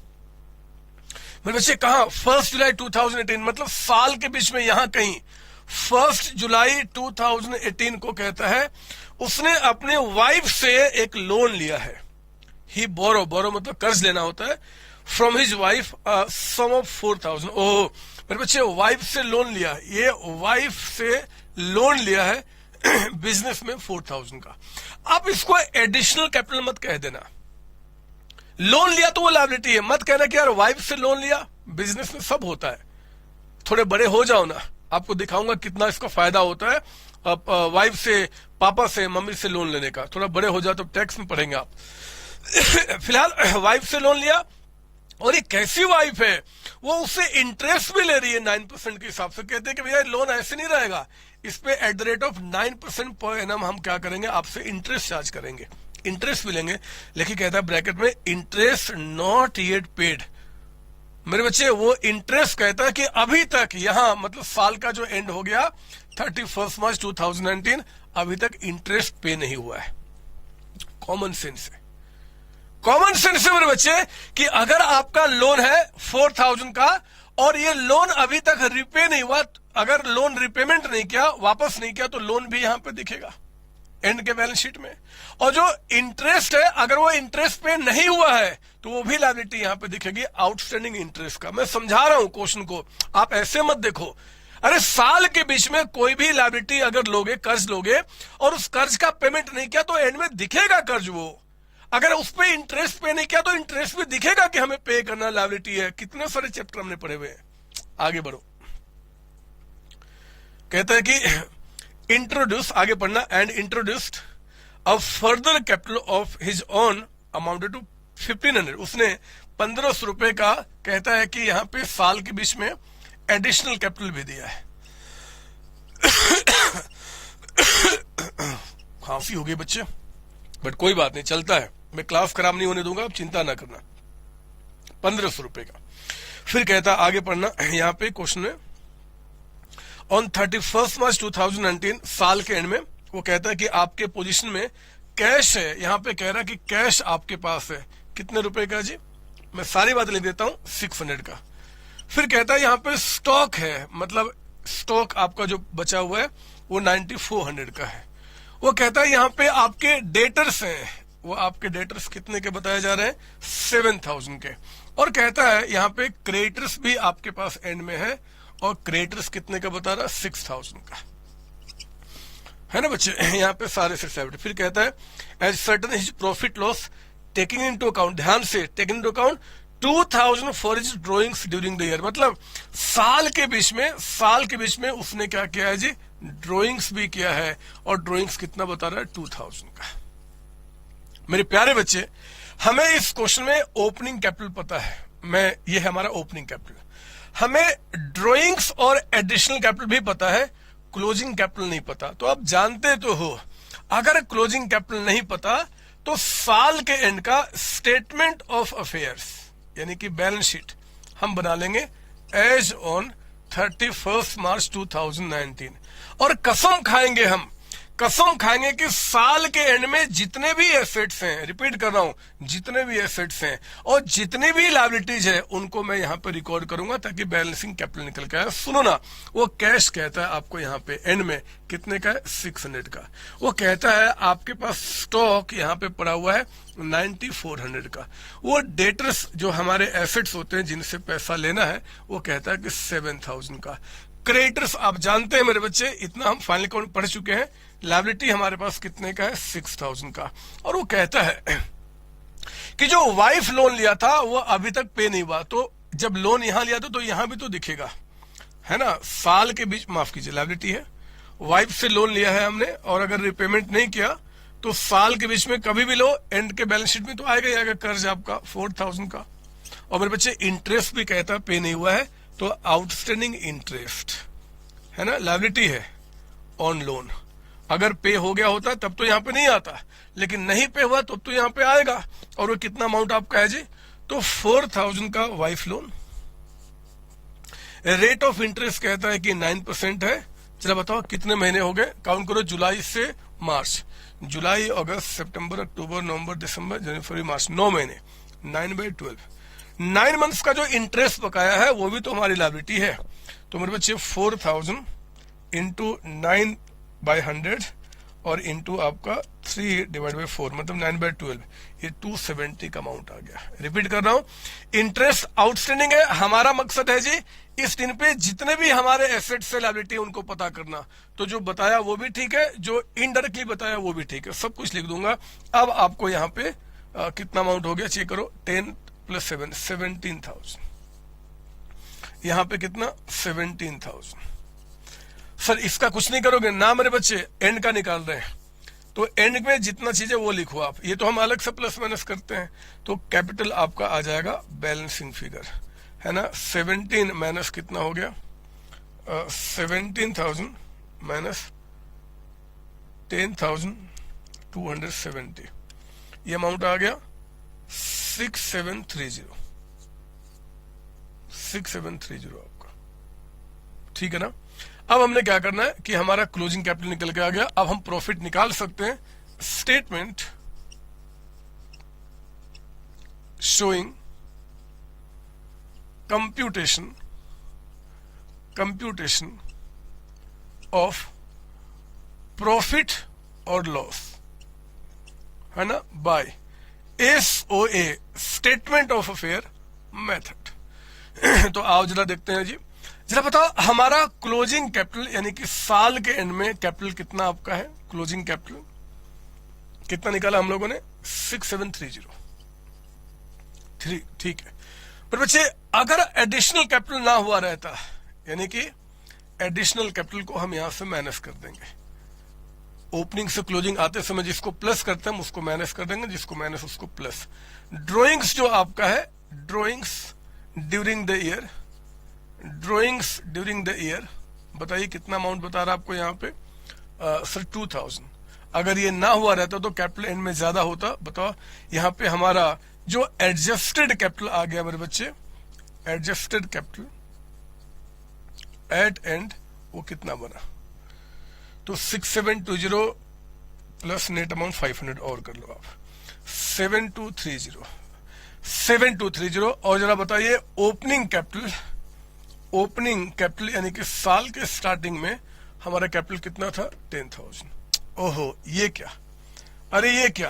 मेरे बच्चे कहा 1 जुलाई 2018, मतलब साल के बीच में यहां कहीं 1 जुलाई 2018 को कहता है उसने अपने वाइफ से एक लोन लिया है। ही बोरो, बोरो मतलब कर्ज लेना होता है। From his wife sum of 4,000। Oh मेरे बच्चे, वाइफ से लोन लिया, ये वाइफ से लोन लिया है बिजनेस में 4,000 का। आप इसको एडिशनल कैपिटल मत कह देना। लोन लिया तो वो लायबिलिटी है, मत कहना कि यार वाइफ से लोन लिया। बिजनेस में सब होता है, थोड़े बड़े हो जाओ ना, आपको दिखाऊंगा कितना इसका फायदा होता है वाइफ से, पापा से, मम्मी से लोन लेने का। थोड़ा बड़े हो जाओ तो टैक्स में पढ़ेंगे आप। फिलहाल वाइफ से लोन लिया, और ये कैसी वाइफ है, वो उससे इंटरेस्ट भी ले रही है 9% के हिसाब से। कहते हैं कि भैया लोन ऐसे नहीं रहेगा, इस पे at the rate of 9% per annum हम क्या करेंगे, आपसे इंटरेस्ट चार्ज करेंगे। इंटरेस्ट भी लेंगे, लेकिन कहता है ब्रैकेट में इंटरेस्ट नॉट येट पेड। मेरे बच्चे वो इंटरेस्ट कहता है कि अभी तक यहां मतलब साल का जो एंड हो गया 31 मार्च 2019, अभी तक इंटरेस्ट पे नहीं हुआ है। कॉमन सेंस है, कॉमन सेंस है मेरे बच्चे कि अगर आपका लोन है 4000 का और ये लोन अभी तक रिपे नहीं हुआ, अगर लोन रिपेमेंट नहीं किया, वापस नहीं किया, तो लोन भी यहां पे दिखेगा एंड के बैलेंस शीट में। और जो इंटरेस्ट है, अगर वो इंटरेस्ट पे नहीं हुआ है तो वो भी लायबिलिटी यहां पे दिखेगी आउटस्टैंडिंग इंटरेस्ट का। मैं समझा रहा हूं क्वेश्चन को, आप ऐसे मत देखो। अरे साल के बीच में कोई भी लायबिलिटी अगर लोगे, कर्ज लोगे और उस कर्ज का पेमेंट नहीं किया तो एंड में दिखेगा कर्ज। वो अगर उस पे इंटरेस्ट पे नहीं किया तो इंटरेस्ट भी दिखेगा कि हमें पे करना लायबिलिटी है। कितने सारे चैप्टर हमने पढ़े हुए हैं। आगे बढ़ो, कहता है कि इंट्रोड्यूस, आगे पढ़ना, and introduced a further capital of his own amounted to 1500। उसने 1500 रुपए का कहता है कि यहां पे साल के बीच में एडिशनल कैपिटल भी दिया है। खांसी हो गई बच्चे, बट कोई बात नहीं, चलता है। मैं क्लास खराब नहीं होने दूंगा, आप चिंता ना करना। 1500 रुपए का। फिर कहता आगे पढ़ना, यहां पे क्वेश्चन है ऑन 31 मार्च 2019, साल के एंड में वो कहता है कि आपके पोजीशन में कैश है। यहां पे कह रहा है कि कैश आपके पास है कितने रुपए का जी, मैं सारी बात लिख देता हूं, 600 का। फिर कहता है यहां पे स्टॉक है, मतलब स्टॉक आपका जो बचा हुआ है वो 9400 का है। वो कहता है यहां पे आपके डेटर्स हैं, वो आपके डेटर्स कितने के बताए जा रहे हैं, 7000 के। और कहता है यहां पे क्रेडिटर्स भी आपके पास एंड में है, और क्रेडिटर्स कितने का बता रहा है, 6000 का है ना बच्चे। यहाँ पे सारे 670। फिर कहता है as certain his profit loss taking into account, ध्यान से, taking into account 2000 for his drawings during the year. मतलब साल के बीच में उसने क्या किया है जी, ड्रॉइंग्स भी किया है। और ड्रॉइंग्स कितना बता रहा है, 2000 का। मेरे प्यारे बच्चे, हमें इस क्वेश्चन में ओपनिंग कैपिटल पता है, ये है हमारा ओपनिंग कैपिटल। हमें ड्रॉइंग्स और एडिशनल कैपिटल भी पता है, क्लोजिंग कैपिटल नहीं पता। तो आप जानते तो हो, अगर क्लोजिंग कैपिटल नहीं पता तो साल के एंड का स्टेटमेंट ऑफ अफेयर्स यानी कि बैलेंस शीट हम बना लेंगे एज ऑन 31 मार्च 2019। और कसम खाएंगे कि साल के एंड में जितने भी एसेट्स हैं, रिपीट कर रहा हूं, जितने भी एसेट्स हैं और जितनी भी लायबिलिटीज है उनको मैं यहां पे रिकॉर्ड करूंगा ताकि बैलेंसिंग कैपिटल निकल के आए। सुनो ना, वो कैश कहता है आपको यहां पे एंड में कितने का है, 600 का। वो कहता है आपके पास स्टॉक यहां पे पड़ा हुआ है 9400 का। वो डेटर्स जो हमारे एसेट्स होते हैं जिनसे पैसा लेना है, वो कहता है कि 7000 का। क्रेडिटर्स आप जानते हैं मेरे बच्चे, इतना हम फाइनल अकाउंट पढ़ चुके हैं, लायबिलिटी हमारे पास कितने का है, 6000 का। और वो कहता है कि जो वाइफ लोन लिया था वो अभी तक पे नहीं हुआ। तो जब लोन यहां लिया था तो यहां भी तो दिखेगा, है ना, साल के बीच, माफ कीजिए, लायबिलिटी है, वाइफ से लोन लिया है हमने और अगर रिपेमेंट नहीं किया तो साल के बीच में कभी भी लो, एंड के बैलेंस शीट में तो आएगा ही आएगा कर्ज आपका 4000 का। और मेरे बच्चे इंटरेस्ट भी कहता है पे नहीं हुआ है, तो आउटस्टैंडिंग इंटरेस्ट है ना, लायबिलिटी है ऑन लोन। अगर पे हो गया होता तब तो यहाँ पे नहीं आता, लेकिन नहीं पे हुआ तब तो यहाँ पे आएगा। और वो कितना अमाउंट आपका है जी, तो 4000 का wife loan. Rate of interest कहता है कि 9% है। चलो बताओ कितने महीने हो गए, काउंट करो, जुलाई से मार्च, जुलाई अगस्त सितंबर अक्टूबर नवंबर दिसंबर जनवरी फरवरी मार्च, 9 महीने, 9/12, 9 मंथ्स का जो इंटरेस्ट बकाया है वो भी तो हमारी लायबिलिटी है। तो मेरे बच्चे 4000 इंटू 9/100 और इंटू आपका 3/4 मतलब 9/12, ये 270 का अमाउंट आ गया। रिपीट कर रहा हूं, इंटरेस्ट आउटस्टैंडिंग है। हमारा मकसद है जी इस दिन पे जितने भी हमारे एसेट से लायबिलिटी उनको पता करना। तो जो बताया वो भी ठीक है, जो इनडायरेक्टली बताया वो भी ठीक है, सब कुछ लिख दूंगा। अब आपको यहाँ पे कितना अमाउंट हो गया चेक करो, 10 + 7 17,000। यहां पे कितना, 17,000। सर इसका कुछ नहीं करोगे ना मेरे बच्चे, एंड का निकाल रहे हैं तो एंड में जितना चीजें वो लिखो आप, ये तो हम अलग से प्लस माइनस करते हैं। तो कैपिटल आपका आ जाएगा बैलेंसिंग फिगर, है ना, 17 माइनस कितना हो गया, 17,000 माइनस 10,270, ये अमाउंट आ गया 6730। 6730 आपका, ठीक है ना। अब हमने क्या करना है कि हमारा क्लोजिंग कैपिटल निकल के आ गया। अब हम प्रॉफिट निकाल सकते हैं। Statement showing computation of profit और लॉस, है ना, by SOA statement of affair method. तो आओ जरा देखते हैं जी, जरा बताओ हमारा क्लोजिंग कैपिटल यानी कि साल के एंड में कैपिटल कितना आपका है। क्लोजिंग कैपिटल कितना निकाला हम लोगों ने, 6730, ठीक है। पर बच्चे अगर एडिशनल कैपिटल ना हुआ रहता, यानी कि एडिशनल कैपिटल को हम यहां से माइनस कर देंगे। ओपनिंग से क्लोजिंग आते समय जिसको प्लस करते हैं हम उसको माइनस कर देंगे, जिसको माइनस उसको प्लस। ड्रॉइंग्स जो आपका है, ड्रॉइंग्स ड्यूरिंग द ईयर, बताइए कितना अमाउंट बता रहा है आपको यहाँ पे, सर 2000। अगर ये ना हुआ रहता तो कैपिटल एंड में ज्यादा होता। बताओ यहाँ पे हमारा जो एडजस्टेड कैपिटल आ गया मेरे बच्चे, एडजस्टेड कैपिटल एट एंड वो कितना बना, तो 6720 प्लस नेट अमाउंट 500 और कर लो आप, 7230 और जरा बताइए ओपनिंग कैपिटल यानी कि साल के स्टार्टिंग में हमारा कैपिटल कितना था, 10,000। ओहो ये क्या, अरे ये क्या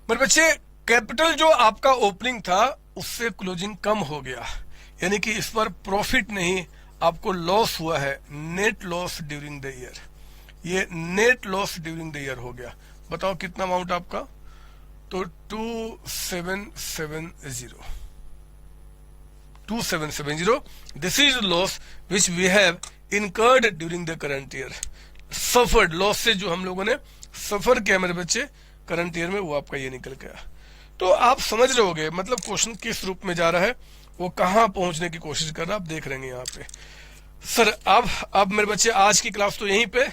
मेरे बच्चे, कैपिटल जो आपका ओपनिंग था उससे क्लोजिंग कम हो गया, यानी कि इस पर प्रॉफिट नहीं आपको लॉस हुआ है, net loss during the year. ये net loss during the year हो गया। बताओ कितना अमाउंट आपका, तो 2770 this is loss which we have incurred during the current year. Suffered loss से जो हम लोगों ने सफर किया मेरे बच्चे करंट ईयर में, वो आपका ये निकल गया। तो आप समझ रहे होगे मतलब क्वेश्चन किस रूप में जा रहा है, वो कहां पहुंचने की कोशिश कर रहा है, आप देख रहेंगे यहाँ पे। सर अब मेरे बच्चे आज की क्लास तो यहीं पे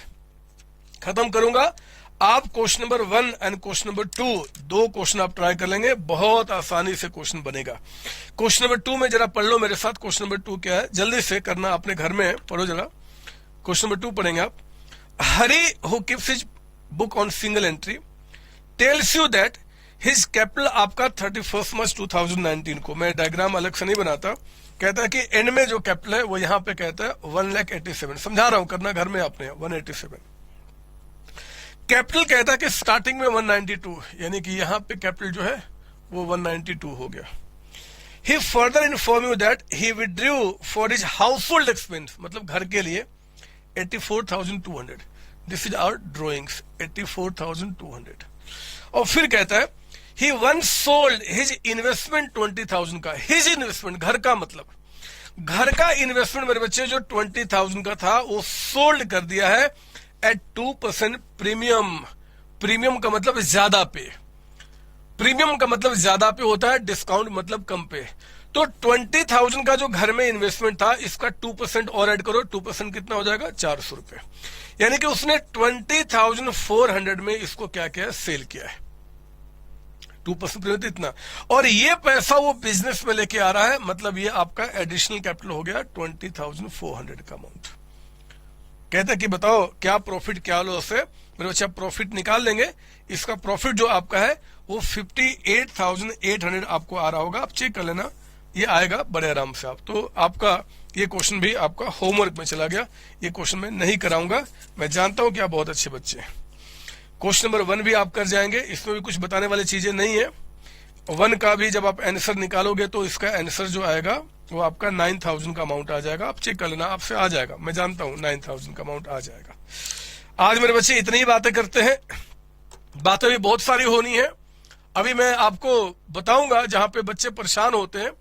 खत्म करूंगा। आप question number 1 and question number 2 दो क्वेश्चन आप ट्राई कर लेंगे, बहुत आसानी से क्वेश्चन बनेगा। क्वेश्चन नंबर 2 में जरा पढ़ लो मेरे साथ। क्वेश्चन नंबर 2 क्या है, जल्दी से करना, अपने घर में पढ़ो जरा। क्वेश्चन नंबर 2 पढ़ेंगे आप। Hari who keeps his book on single entry tells you that his capital आपका 31 मार्च 2019 को, मैं डायग्राम अलग से नहीं बनाता, कहता है कि एंड में जो कैपिटल है वो यहाँ पे कहता है 1,87,000, समझा रहा हूं, करना घर में आपने 187। कैपिटल कहता है कि स्टार्टिंग में 192, यानी कि यहाँ पे कैपिटल जो है वो 192 हो गया। He further inform you that he withdrew for his household expense, मतलब घर के लिए 84,200। This is our drawings, 84,200। और फिर कहता है he one sold his investment 20,000 का। हिज इन्वेस्टमेंट, घर का मतलब, घर का इन्वेस्टमेंट मेरे बच्चे जो 20,000 का था वो सोल्ड कर दिया है एट 2% प्रीमियम। प्रीमियम का मतलब ज्यादा पे, प्रीमियम का मतलब ज्यादा पे होता है, डिस्काउंट मतलब कम पे। तो 20,000 का जो घर में इन्वेस्टमेंट था इसका 2% और ऐड करो, 2% कितना हो जाएगा, 400 रुपए। यानी कि उसने 20,400 में इसको क्या किया, सेल किया है, 2% इतना। और ये पैसा वो बिजनेस में लेके आ रहा है, मतलब ये आपका एडिशनल कैपिटल हो गया 20,400 का अमाउंट। कहते हैं कि बताओ क्या प्रॉफिट क्या लॉस है। मेरे बच्चे प्रॉफिट निकाल लेंगे। इसका प्रॉफिट जो आपका है वो 58,800 आपको आ रहा होगा, आप चेक कर लेना, ये आएगा बड़े आराम से। आप तो आपका ये क्वेश्चन भी आपका होमवर्क में चला गया, ये क्वेश्चन मैं नहीं कराऊंगा, मैं जानता हूं कि आप बहुत अच्छे बच्चे हैं। क्वेश्चन नंबर 1 भी आप कर जाएंगे, इसमें भी कुछ बताने वाली चीजें नहीं है। 1 का भी जब आप आंसर निकालोगे तो इसका आंसर जो आएगा वो आपका 9,000 का अमाउंट आ जाएगा, आप चेक कर लेना, आपसे आ जाएगा, मैं जानता हूं 9,000 का अमाउंट आ जाएगा। आज मेरे बच्चे इतनी ही बातें करते हैं, बातें भी बहुत सारी होनी है। अभी मैं आपको बताऊंगा जहां पे बच्चे परेशान होते हैं,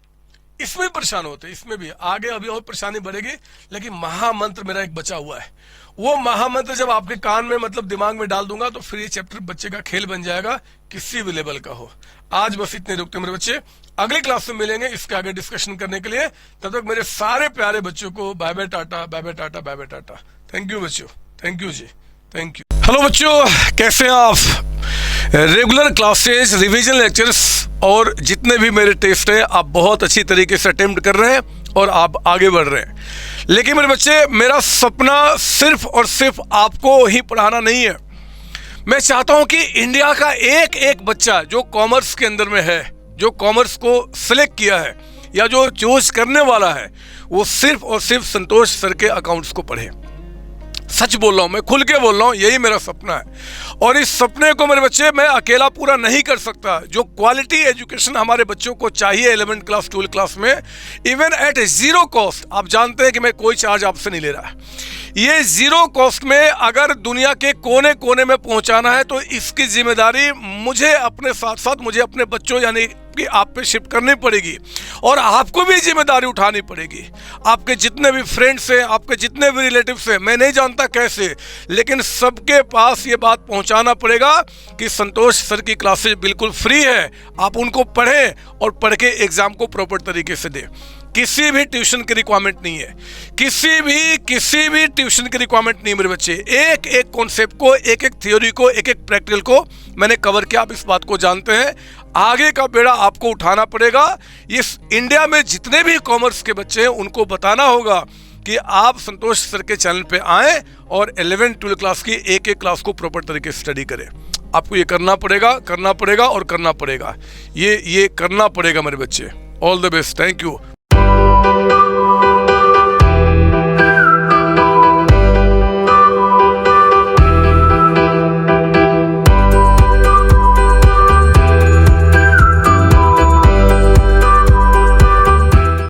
इसमें परेशान होते हैं, इसमें भी आगे अभी और परेशानी बढ़ेगी, लेकिन महामंत्र मेरा एक बचा हुआ है। वो महामंत्र जब आपके कान में मतलब दिमाग में डाल दूंगा तो फिर ये चैप्टर बच्चे का खेल बन जाएगा, किसी भी लेवल का हो। आज बस इतने रुकते मेरे बच्चे, अगली क्लास में मिलेंगे इसके आगे डिस्कशन करने के लिए। तब तक मेरे सारे प्यारे बच्चों को bye bye ta-ta, bye bye ta-ta, bye bye ta-ta. Thank you बच्चों, thank you ji, thank you. Hello बच्चों, कैसे हैं आप? रेगुलर क्लासेज, रिवीजन लेक्चर्स और जितने भी मेरे टेस्ट हैं आप बहुत अच्छी तरीके से अटेम्प्ट कर रहे हैं और आप आगे बढ़ रहे हैं। लेकिन मेरे बच्चे, मेरा सपना सिर्फ और सिर्फ आपको ही पढ़ाना नहीं है। मैं चाहता हूं कि इंडिया का एक एक बच्चा जो कॉमर्स के अंदर में है, जो कॉमर्स को सिलेक्ट किया है या जो चूज करने वाला है, वो सिर्फ और सिर्फ संतोष सर के अकाउंट्स को पढ़े। सच बोल रहा हूं, मैं खुल के बोल रहा हूं, यही मेरा सपना है। और इस सपने को मेरे बच्चे मैं अकेला पूरा नहीं कर सकता। जो क्वालिटी एजुकेशन हमारे बच्चों को चाहिए 11th क्लास 12th क्लास में, इवन एट जीरो कॉस्ट, आप जानते हैं कि मैं कोई चार्ज आपसे नहीं ले रहा। ये जीरो कॉस्ट में अगर दुनिया के कोने कोने में पहुंचाना है तो इसकी जिम्मेदारी मुझे अपने साथ साथ मुझे अपने बच्चों यानी कि आप पे शिफ्ट करनी पड़ेगी और आपको भी जिम्मेदारी उठानी पड़ेगी। आपके जितने भी फ्रेंड्स हैं, आपके जितने भी रिलेटिव्स हैं, मैं नहीं जानता कैसे, लेकिन सबके पास ये बात पहुंचाना पड़ेगा कि संतोष सर की क्लासेस बिल्कुल फ्री है, आप उनको पढ़ें और पढ़ के एग्जाम को प्रॉपर तरीके से दें। किसी भी ट्यूशन की रिक्वायरमेंट नहीं है, किसी भी ट्यूशन की रिक्वायरमेंट नहीं मेरे बच्चे। एक एक कॉन्सेप्ट को, एक एक थ्योरी को, एक एक प्रैक्टिकल को मैंने कवर किया, आप इस बात को जानते हैं। आगे का बेड़ा आपको उठाना पड़ेगा। इस इंडिया में जितने भी कॉमर्स के बच्चे हैं उनको बताना होगा कि आप संतोष सर के चैनल पे आएं और 11th 12th क्लास की एक एक क्लास को प्रॉपर तरीके से स्टडी करें। आपको ये करना पड़ेगा और करना पड़ेगा। ये करना पड़ेगा मेरे बच्चे। All the best, thank you.